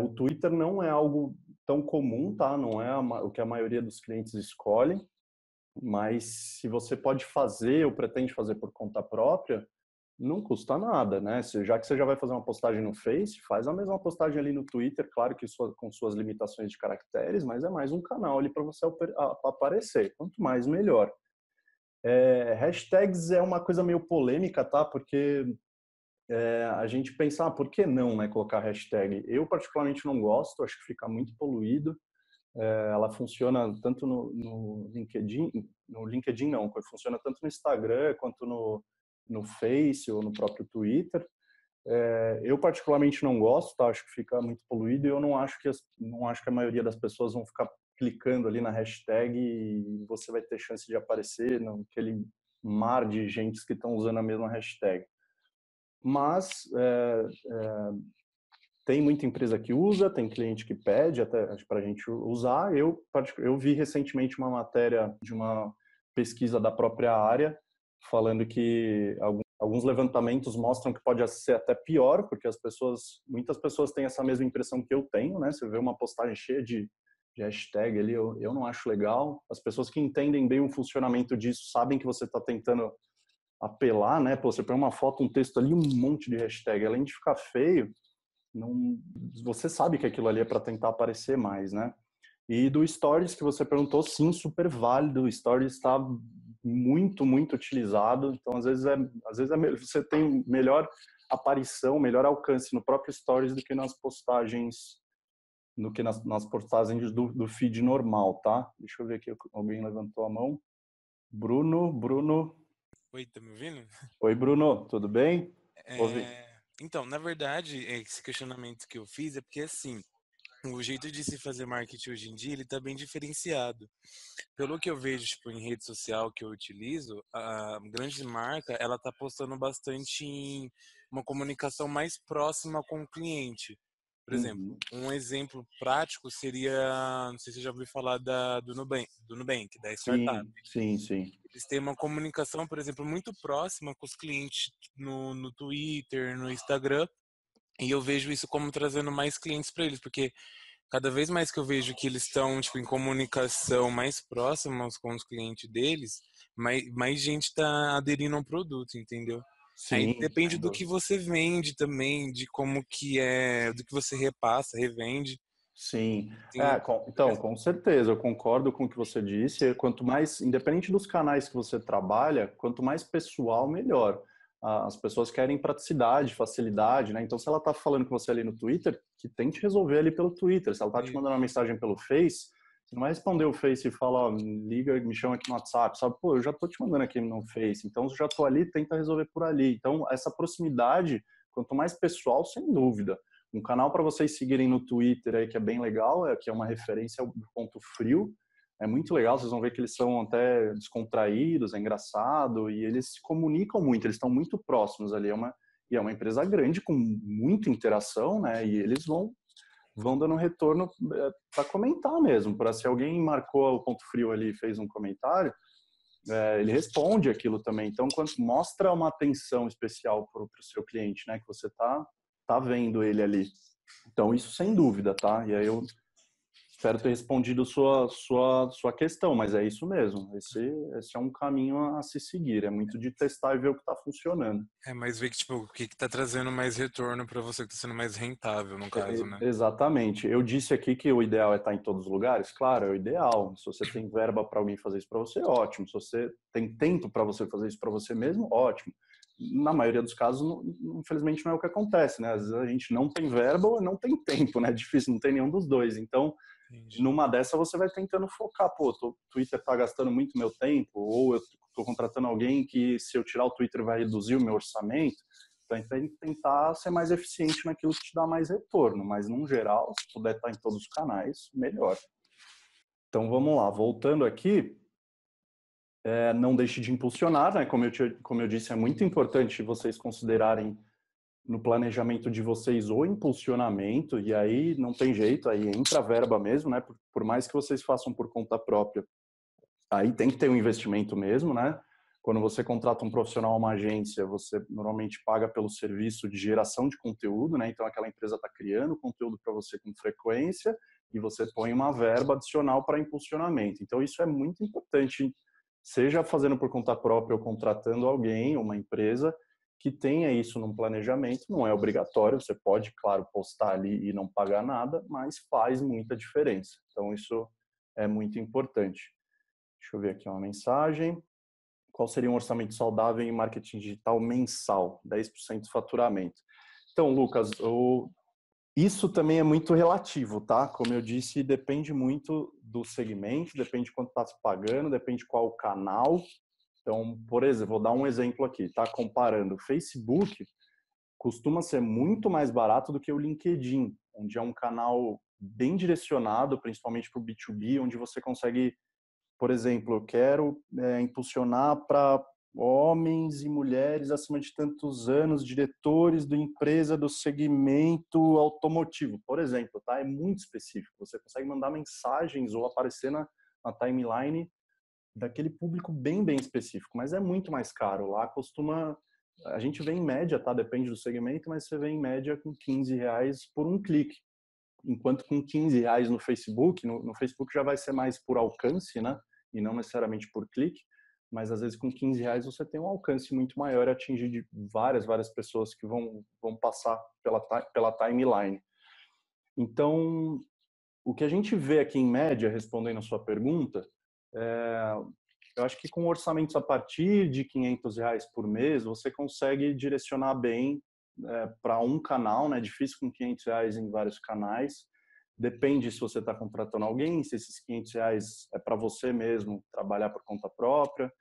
O Twitter não é algo tão comum, tá? Não é o que a maioria dos clientes escolhe, mas se você pode fazer ou pretende fazer por conta própria, não custa nada, né? Já que você já vai fazer uma postagem no Face, faz a mesma postagem ali no Twitter, claro que com suas limitações de caracteres, mas é mais um canal ali para você aparecer. Quanto mais, melhor. Hashtags é uma coisa meio polêmica, tá? Porque a gente pensa, por que não, né, colocar hashtag? Eu particularmente não gosto, acho que fica muito poluído. Ela funciona tanto no LinkedIn não, funciona tanto no Instagram quanto no Face ou no próprio Twitter. Eu particularmente não gosto, tá? Acho que fica muito poluído e eu não acho que a maioria das pessoas vão ficar clicando ali na hashtag e você vai ter chance de aparecer naquele mar de gente que estão usando a mesma hashtag. Mas tem muita empresa que usa, tem cliente que pede até para a gente usar. Eu vi recentemente uma matéria de uma pesquisa da própria área falando que alguns levantamentos mostram que pode ser até pior, porque muitas pessoas têm essa mesma impressão que eu tenho, né? Você vê uma postagem cheia de hashtag ali, eu não acho legal. As pessoas que entendem bem o funcionamento disso sabem que você está tentando apelar, né? Pô, você põe uma foto, um texto ali, um monte de hashtag. Além de ficar feio, você sabe que aquilo ali é para tentar aparecer mais, né? E do Stories que você perguntou, sim, super válido. O Stories está muito, muito utilizado. Então, às vezes você tem melhor aparição, melhor alcance no próprio Stories do que nas postagens, nas postagens do feed normal, tá? Deixa eu ver aqui, alguém levantou a mão. Bruno. Oi, tá me ouvindo? Oi, Bruno, tudo bem? Ouvi. Então, na verdade, esse questionamento que eu fiz é porque, assim, o jeito de se fazer marketing hoje em dia, ele tá bem diferenciado. Pelo que eu vejo, tipo, em rede social que eu utilizo, a grande marca, ela tá apostando bastante em uma comunicação mais próxima com o cliente. Por exemplo, Uhum. um exemplo prático seria, não sei se você já ouviu falar do Nubank, da startup. Sim. Eles têm uma comunicação, por exemplo, muito próxima com os clientes no Twitter, no Instagram, e eu vejo isso como trazendo mais clientes para eles, porque cada vez mais que eu vejo que eles estão tipo, em comunicação mais próxima com os clientes deles, mais gente está aderindo ao produto, entendeu? Aí Sim, depende sem do que dúvida. você vende também, de como que é, do que você repassa, revende. Sim, Tem, então, com certeza, eu concordo com o que você disse. Quanto mais, independente dos canais que você trabalha, quanto mais pessoal, melhor. As pessoas querem praticidade, facilidade, né? Então, se ela está falando com você ali no Twitter, que tente resolver ali pelo Twitter. Se ela está te mandando uma mensagem pelo Face, você não vai responder o Face e fala, ó, liga, me chama aqui no WhatsApp, sabe? Pô, eu já estou te mandando aqui no Face, então eu já estou ali, tenta resolver por ali. Então, essa proximidade, quanto mais pessoal, sem dúvida. Um canal para vocês seguirem no Twitter aí que é bem legal, que é uma referência ao Ponto Frio. É muito legal, vocês vão ver que eles são até descontraídos, é engraçado e eles se comunicam muito, eles estão muito próximos ali. É uma empresa grande com muita interação, né? E eles vão dando retorno para comentar mesmo, para se alguém marcou o Ponto Frio ali e fez um comentário, ele responde aquilo também. Então, quando mostra uma atenção especial para o seu cliente, né? Que você tá vendo ele ali. Então, isso sem dúvida, tá? E aí eu espero ter respondido sua questão, mas é isso mesmo. Esse é um caminho a se seguir. É muito de testar e ver o que está funcionando. mas ver que, tipo, o que tá trazendo mais retorno para você, que tá sendo mais rentável, no caso, né? Exatamente. Eu disse aqui que o ideal é estar em todos os lugares. Claro, é o ideal. Se você tem verba para alguém fazer isso para você, ótimo. Se você tem tempo para você fazer isso para você mesmo, ótimo. Na maioria dos casos, infelizmente, não é o que acontece, né? Às vezes a gente não tem verba ou não tem tempo, né? É difícil, não tem nenhum dos dois. Então, Entendi. Numa dessa você vai tentando focar, pô, o Twitter está gastando muito meu tempo, ou eu estou contratando alguém que se eu tirar o Twitter vai reduzir o meu orçamento. Então tem que tentar ser mais eficiente naquilo que te dá mais retorno, mas no geral, se puder estar em todos os canais, melhor. Então vamos lá, voltando aqui, não deixe de impulsionar, né? Como eu disse, é muito importante vocês considerarem no planejamento de vocês o impulsionamento, e aí não tem jeito, aí entra a verba mesmo, né? Por mais que vocês façam por conta própria, aí tem que ter um investimento mesmo, né? Quando você contrata um profissional, uma agência, você normalmente paga pelo serviço de geração de conteúdo, né? Então aquela empresa está criando conteúdo para você com frequência e você põe uma verba adicional para impulsionamento. Então isso é muito importante, seja fazendo por conta própria ou contratando alguém, uma empresa, que tenha isso num planejamento. Não é obrigatório, você pode, claro, postar ali e não pagar nada, mas faz muita diferença. Então isso é muito importante. Deixa eu ver aqui uma mensagem. Qual seria um orçamento saudável em marketing digital mensal? 10% do faturamento. Então, Lucas, isso também é muito relativo, tá? Como eu disse, depende muito do segmento, depende de quanto está se pagando, depende de qual canal. Então, por exemplo, vou dar um exemplo aqui, tá? Comparando, o Facebook costuma ser muito mais barato do que o LinkedIn, onde é um canal bem direcionado, principalmente para o B2B, onde você consegue, por exemplo, eu quero impulsionar para homens e mulheres acima de tantos anos, diretores da empresa do segmento automotivo, por exemplo, tá? É muito específico. Você consegue mandar mensagens ou aparecer na timeline daquele público bem específico, mas é muito mais caro. Lá costuma, a gente vê em média, tá? Depende do segmento, mas você vê em média com R$15 por um clique. Enquanto com R$15 no Facebook, no Facebook já vai ser mais por alcance, né? E não necessariamente por clique, mas às vezes com R$15 você tem um alcance muito maior e atingir de várias várias pessoas que vão passar pela timeline. Então, o que a gente vê aqui em média, respondendo a sua pergunta, eu acho que com orçamentos a partir de R$500 por mês, você consegue direcionar bem para um canal, né? Difícil com R$500 em vários canais. Depende se você está contratando alguém, se esses R$500 é para você mesmo trabalhar por conta própria.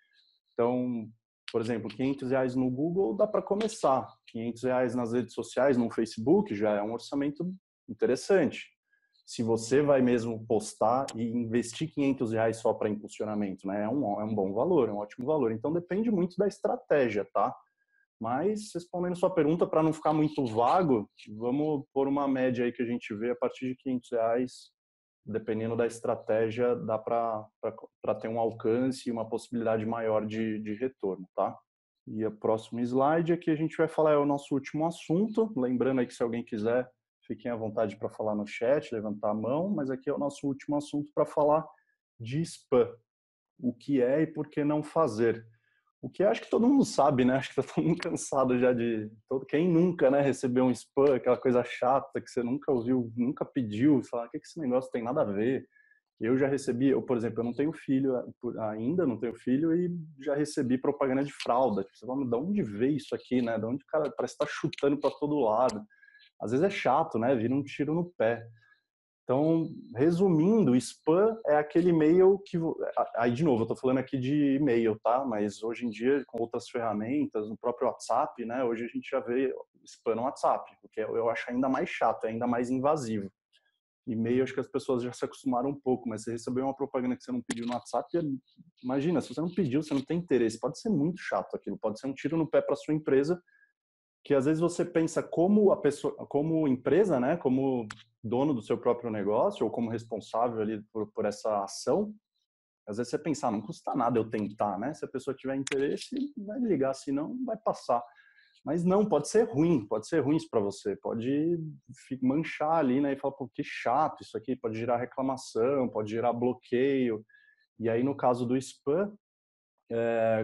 Então, por exemplo, R$500 no Google dá para começar. R$500 nas redes sociais, no Facebook, já é um orçamento interessante. Se você vai mesmo postar e investir R$500 só para impulsionamento, né? É um bom valor, é um ótimo valor. Então, depende muito da estratégia, tá? Mas, respondendo sua pergunta, para não ficar muito vago, vamos pôr uma média aí que a gente vê a partir de R$500, dependendo da estratégia, dá para ter um alcance e uma possibilidade maior de retorno, tá? E o próximo slide aqui a gente vai falar é o nosso último assunto. Lembrando aí que se alguém quiser, fiquem à vontade para falar no chat, levantar a mão, mas aqui é o nosso último assunto para falar de spam. O que é e por que não fazer? O que acho que todo mundo sabe, né? Acho que tá todo mundo cansado já de... Quem nunca, né, recebeu um spam, aquela coisa chata que você nunca ouviu, nunca pediu, falar, o que esse negócio tem nada a ver? Eu já recebi, por exemplo, eu não tenho filho ainda, não tenho filho e já recebi propaganda de fralda. Tipo, você fala, de onde veio isso aqui, né? De onde o cara parece estar chutando para todo lado? Às vezes é chato, né? Vira um tiro no pé. Então, resumindo, spam é aquele e-mail que... Aí, de novo, eu estou falando aqui de e-mail, tá? Mas hoje em dia, com outras ferramentas, no próprio WhatsApp, né? Hoje a gente já vê spam no WhatsApp, o que eu acho ainda mais chato, ainda mais invasivo. E-mail, acho que as pessoas já se acostumaram um pouco, mas você recebeu uma propaganda que você não pediu no WhatsApp, imagina, se você não pediu, você não tem interesse, pode ser muito chato aquilo, pode ser um tiro no pé para sua empresa, que às vezes você pensa como a pessoa, como empresa, né, como dono do seu próprio negócio ou como responsável ali por essa ação, às vezes você pensa, não custa nada eu tentar, né? Se a pessoa tiver interesse, vai ligar, se não, vai passar. Mas não, pode ser ruim isso para você, pode manchar ali, né, e falar, pô, que chato isso aqui, pode gerar reclamação, pode gerar bloqueio. E aí no caso do spam,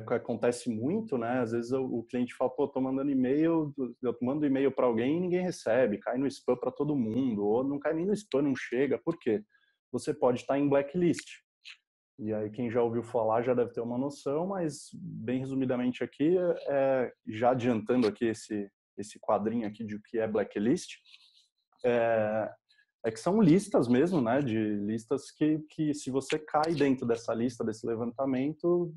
que acontece muito, né? Às vezes o cliente fala, pô, tô mandando e-mail, eu mando e-mail para alguém e ninguém recebe, cai no spam para todo mundo, ou não cai nem no spam, não chega. Por quê? Você pode estar em blacklist. E aí quem já ouviu falar já deve ter uma noção, mas bem resumidamente aqui, já adiantando aqui esse quadrinho aqui de o que é blacklist, é que são listas mesmo, né, de listas que se você cai dentro dessa lista, desse levantamento,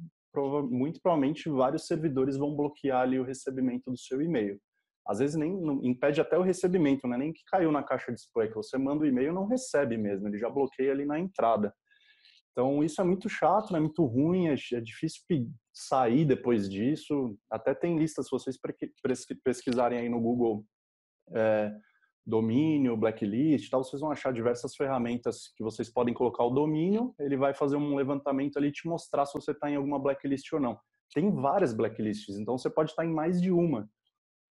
muito provavelmente vários servidores vão bloquear ali o recebimento do seu e-mail. Às vezes nem impede até o recebimento, não é nem que caiu na caixa de spam, que você manda o e-mail e não recebe mesmo, ele já bloqueia ali na entrada. Então isso é muito chato, né, muito ruim, é difícil sair depois disso. Até tem listas, se vocês pesquisarem aí no Google, domínio, blacklist, tal, vocês vão achar diversas ferramentas que vocês podem colocar o domínio, ele vai fazer um levantamento ali e te mostrar se você está em alguma blacklist ou não. Tem várias blacklists, então você pode estar em mais de uma.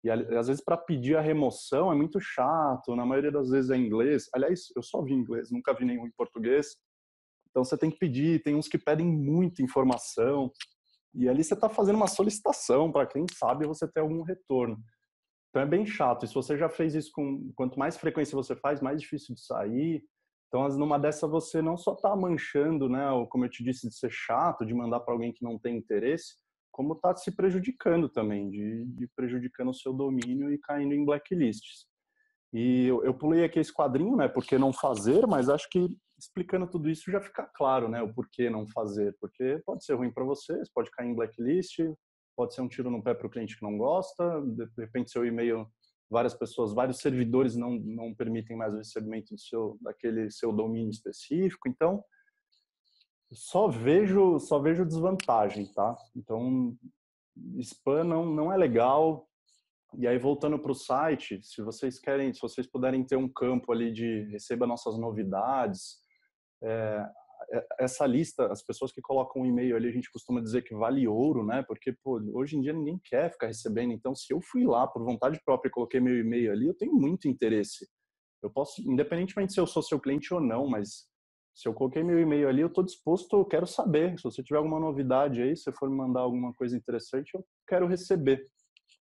E às vezes para pedir a remoção é muito chato, na maioria das vezes é em inglês. Aliás, eu só vi em inglês, nunca vi nenhum em português. Então você tem que pedir, tem uns que pedem muita informação. E ali você está fazendo uma solicitação para quem sabe você ter algum retorno. Então é bem chato. E se você já fez isso quanto mais frequência você faz, mais difícil de sair. Então, numa dessa você não só está manchando, né, ou como eu te disse, de ser chato, de mandar para alguém que não tem interesse, como está se prejudicando também, de prejudicando o seu domínio e caindo em blacklists. E eu pulei aqui esse quadrinho, né, por que não fazer, mas acho que explicando tudo isso já fica claro, né, o porquê não fazer. Porque pode ser ruim para você pode cair em blacklist, pode ser um tiro no pé para o cliente que não gosta, de repente seu e-mail, várias pessoas, vários servidores não permitem mais o recebimento daquele seu domínio específico. Então, só vejo desvantagem, tá? Então, spam não é legal. E aí, voltando para o site, se vocês puderem ter um campo ali de receba nossas novidades, essa lista, as pessoas que colocam um e-mail ali, a gente costuma dizer que vale ouro, né? Porque, pô, hoje em dia ninguém quer ficar recebendo. Então, se eu fui lá por vontade própria e coloquei meu e-mail ali, eu tenho muito interesse. Eu posso, independentemente se eu sou seu cliente ou não, mas se eu coloquei meu e-mail ali, eu estou disposto, eu quero saber. Se você tiver alguma novidade aí, se você for me mandar alguma coisa interessante, eu quero receber.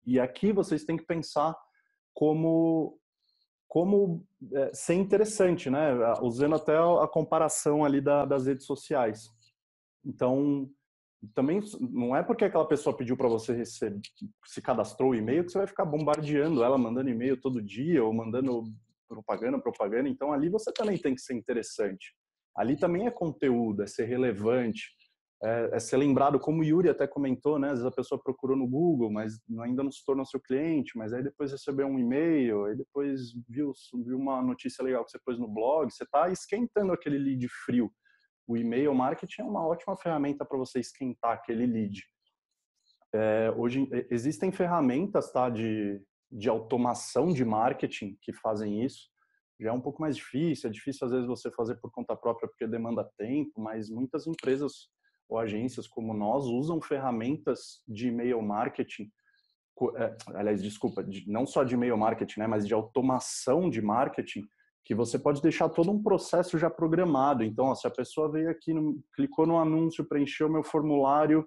E aqui vocês têm que pensar como ser interessante, né? Usando até a comparação ali das redes sociais. Então, também não é porque aquela pessoa pediu para você receber, se cadastrou o e-mail, que você vai ficar bombardeando ela, mandando e-mail todo dia ou mandando propaganda. Então, ali você também tem que ser interessante. Ali também é conteúdo, é ser relevante, é ser lembrado, como o Yuri até comentou, né? Às vezes a pessoa procurou no Google, mas ainda não se tornou seu cliente, mas aí depois recebeu um e-mail, aí depois viu uma notícia legal que você pôs no blog, você está esquentando aquele lead frio. O e-mail marketing é uma ótima ferramenta para você esquentar aquele lead. Hoje existem ferramentas, tá, de automação de marketing que fazem isso. Já é um pouco mais difícil, é difícil às vezes você fazer por conta própria porque demanda tempo, mas muitas empresas ou agências como nós usam ferramentas de e-mail marketing, aliás, desculpa, não só de e-mail marketing, né, mas de automação de marketing, que você pode deixar todo um processo já programado. Então, ó, se a pessoa veio aqui, clicou no anúncio, preencheu meu formulário,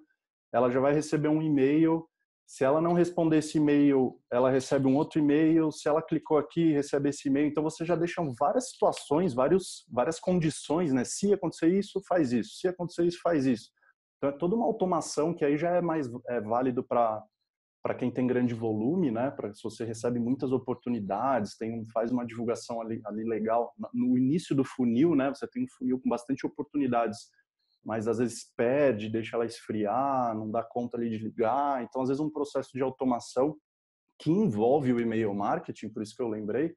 ela já vai receber um e-mail. Se ela não responder esse e-mail, ela recebe um outro e-mail. Se ela clicou aqui, recebe esse e-mail. Então, você já deixa várias situações, várias condições, né? Se acontecer isso, faz isso. Se acontecer isso, faz isso. Então, é toda uma automação que aí já é mais válido para quem tem grande volume, né? Se você recebe muitas oportunidades, faz uma divulgação ali legal. No início do funil, né? Você tem um funil com bastante oportunidades, mas às vezes perde, deixa ela esfriar, não dá conta ali de ligar. Então, às vezes, um processo de automação que envolve o e-mail marketing, por isso que eu lembrei,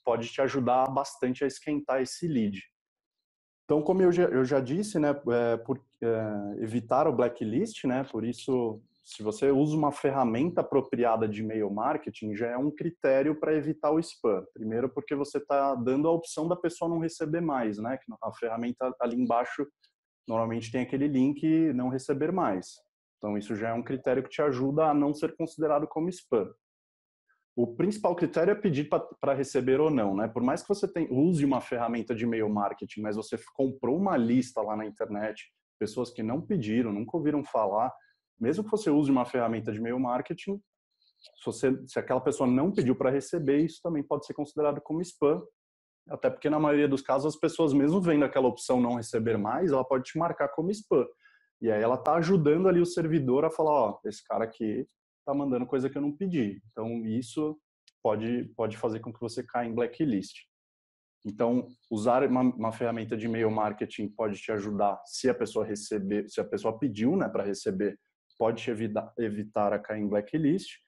pode te ajudar bastante a esquentar esse lead. Então, como eu já disse, né, evitar o blacklist, né, por isso, se você usa uma ferramenta apropriada de e-mail marketing, já é um critério para evitar o spam. Primeiro, porque você está dando a opção da pessoa não receber mais, né, que a ferramenta ali embaixo normalmente tem aquele link não receber mais. Então, isso já é um critério que te ajuda a não ser considerado como spam. O principal critério é pedir para receber ou não, né? Por mais que você use uma ferramenta de e-mail marketing, mas você comprou uma lista lá na internet, pessoas que não pediram, nunca ouviram falar, mesmo que você use uma ferramenta de e-mail marketing, se aquela pessoa não pediu para receber, isso também pode ser considerado como spam, até porque na maioria dos casos as pessoas, mesmo vendo aquela opção não receber mais, ela pode te marcar como spam. E aí ela está ajudando ali o servidor a falar, ó, esse cara aqui está mandando coisa que eu não pedi. Então, isso pode fazer com que você caia em blacklist. Então, usar uma ferramenta de e-mail marketing pode te ajudar se a pessoa receber, se a pessoa pediu, né, para receber, pode te evitar a cair em blacklist.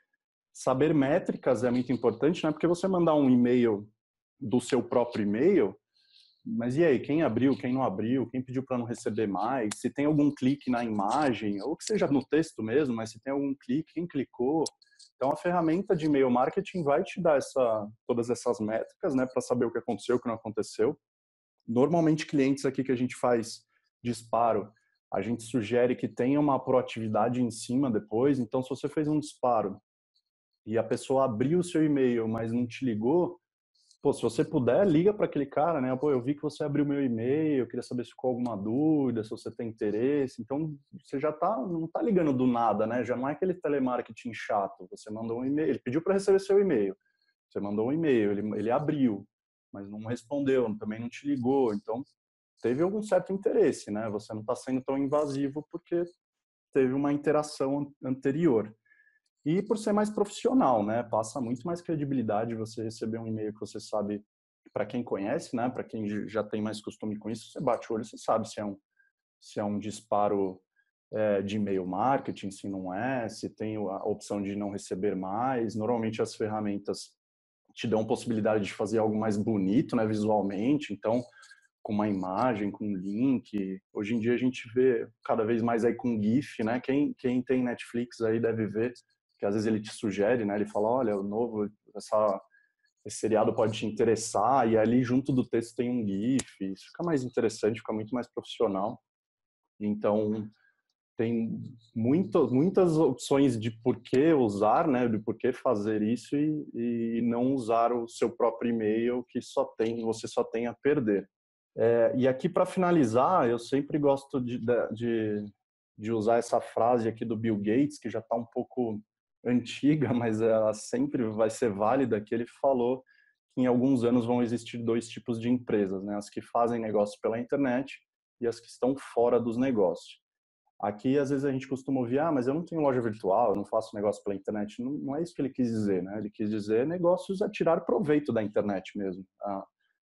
Saber métricas é muito importante, né? Porque você mandar um e-mail do seu próprio e-mail, mas e aí, quem abriu, quem não abriu, quem pediu para não receber mais, se tem algum clique na imagem, ou que seja no texto mesmo, mas se tem algum clique, quem clicou. Então, a ferramenta de e-mail marketing vai te dar todas essas métricas, né, para saber o que aconteceu, o que não aconteceu. Normalmente, clientes aqui que a gente faz disparo, a gente sugere que tenha uma proatividade em cima depois. Então, se você fez um disparo e a pessoa abriu o seu e-mail, mas não te ligou, pô, se você puder, liga para aquele cara, né? Pô, eu vi que você abriu meu e-mail, eu queria saber se ficou alguma dúvida, se você tem interesse. Então, você já não tá ligando do nada, né? Já não é aquele telemarketing chato. Você mandou um e-mail, ele pediu para receber seu e-mail. Você mandou um e-mail, ele abriu, mas não respondeu, também não te ligou. Então, teve algum certo interesse, né? Você não está sendo tão invasivo porque teve uma interação anterior. E por ser mais profissional, né? Passa muito mais credibilidade você receber um e-mail que você sabe, para quem conhece, né? Para quem já tem mais costume com isso, você bate o olho, você sabe se é um disparo de e-mail marketing, se não é, se tem a opção de não receber mais. Normalmente as ferramentas te dão possibilidade de fazer algo mais bonito, né? Visualmente, então com uma imagem, com um link. Hoje em dia a gente vê cada vez mais aí com GIF, né? Quem tem Netflix aí deve ver que às vezes ele te sugere, né? Ele fala, olha, o novo, esse seriado pode te interessar, e ali junto do texto tem um GIF. Isso fica mais interessante, fica muito mais profissional. Então, tem muitas opções de por que usar, né? De por que fazer isso e não usar o seu próprio e-mail que você só tem a perder. E aqui, para finalizar, eu sempre gosto de usar essa frase aqui do Bill Gates, que já está um pouco antiga, mas ela sempre vai ser válida, que ele falou que em alguns anos vão existir 2 tipos de empresas, né? As que fazem negócio pela internet e as que estão fora dos negócios. Aqui, às vezes, a gente costuma ouvir, mas eu não tenho loja virtual, eu não faço negócio pela internet. Não, não é isso que ele quis dizer, né? Ele quis dizer negócios a tirar proveito da internet mesmo.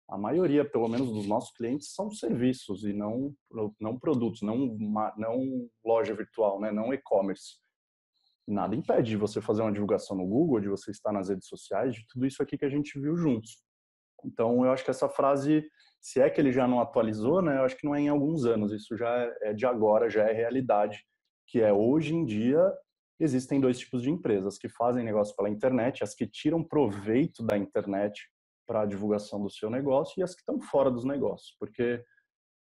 A maioria, pelo menos, dos nossos clientes são serviços e não produtos, não loja virtual, né? Não e-commerce. Nada impede de você fazer uma divulgação no Google, de você estar nas redes sociais, de tudo isso aqui que a gente viu juntos. Então, eu acho que essa frase, se é que ele já não atualizou, né? Eu acho que não é em alguns anos, isso já é de agora, já é realidade, que é hoje em dia existem 2 tipos de empresas, que fazem negócio pela internet, as que tiram proveito da internet para a divulgação do seu negócio e as que estão fora dos negócios, porque,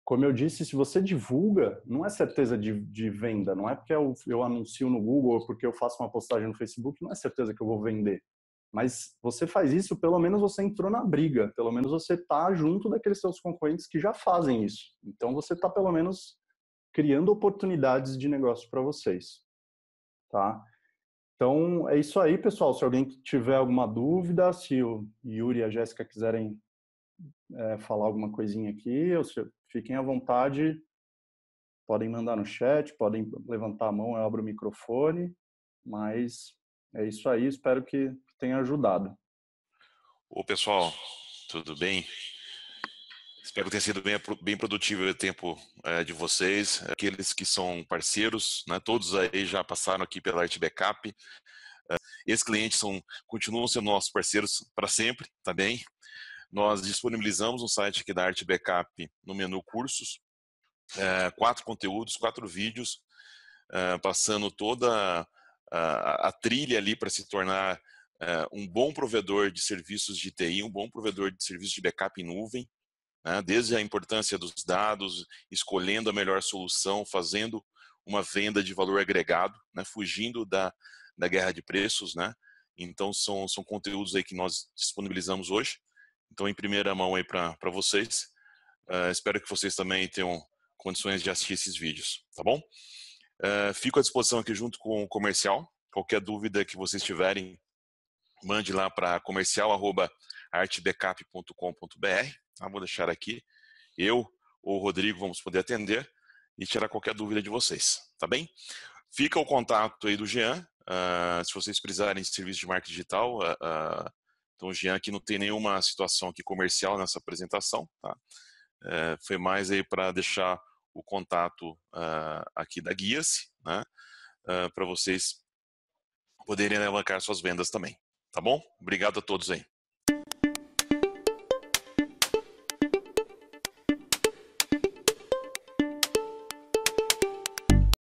como eu disse, se você divulga, não é certeza de venda, não é porque eu anuncio no Google ou porque eu faço uma postagem no Facebook, não é certeza que eu vou vender. Mas você faz isso, pelo menos você entrou na briga, pelo menos você está junto daqueles seus concorrentes que já fazem isso. Então você está pelo menos criando oportunidades de negócio para vocês, tá? Então é isso aí, pessoal. Se alguém tiver alguma dúvida, se o Yuri e a Jéssica quiserem falar alguma coisinha aqui, fiquem à vontade, podem mandar no chat, podem levantar a mão, eu abro o microfone, mas é isso aí, espero que tenha ajudado. Ô pessoal, tudo bem? Espero que tenha sido bem produtivo o tempo de vocês, aqueles que são parceiros, né, todos aí já passaram aqui pela Arte Backup. Esses clientes continuam sendo nossos parceiros para sempre, tá bem? Nós disponibilizamos um site aqui da Arte Backup no menu cursos, 4 conteúdos, 4 vídeos, passando toda a trilha ali para se tornar um bom provedor de serviços de TI, um bom provedor de serviços de backup em nuvem, né? Desde a importância dos dados, escolhendo a melhor solução, fazendo uma venda de valor agregado, né? Fugindo da guerra de preços, né? Então são conteúdos aí que nós disponibilizamos hoje. Então, em primeira mão aí para vocês. Espero que vocês também tenham condições de assistir esses vídeos, tá bom? Fico à disposição aqui junto com o comercial. Qualquer dúvida que vocês tiverem, mande lá para comercial@artbackup.com.br. Vou deixar aqui. Eu ou o Rodrigo vamos poder atender e tirar qualquer dúvida de vocês, tá bem? Fica o contato aí do Jean. Se vocês precisarem de serviço de marketing digital, Então, o Jean aqui não tem nenhuma situação aqui comercial nessa apresentação, tá? Foi mais aí para deixar o contato aqui da Guia-se, né? Para vocês poderem alavancar suas vendas também, tá bom? Obrigado a todos aí.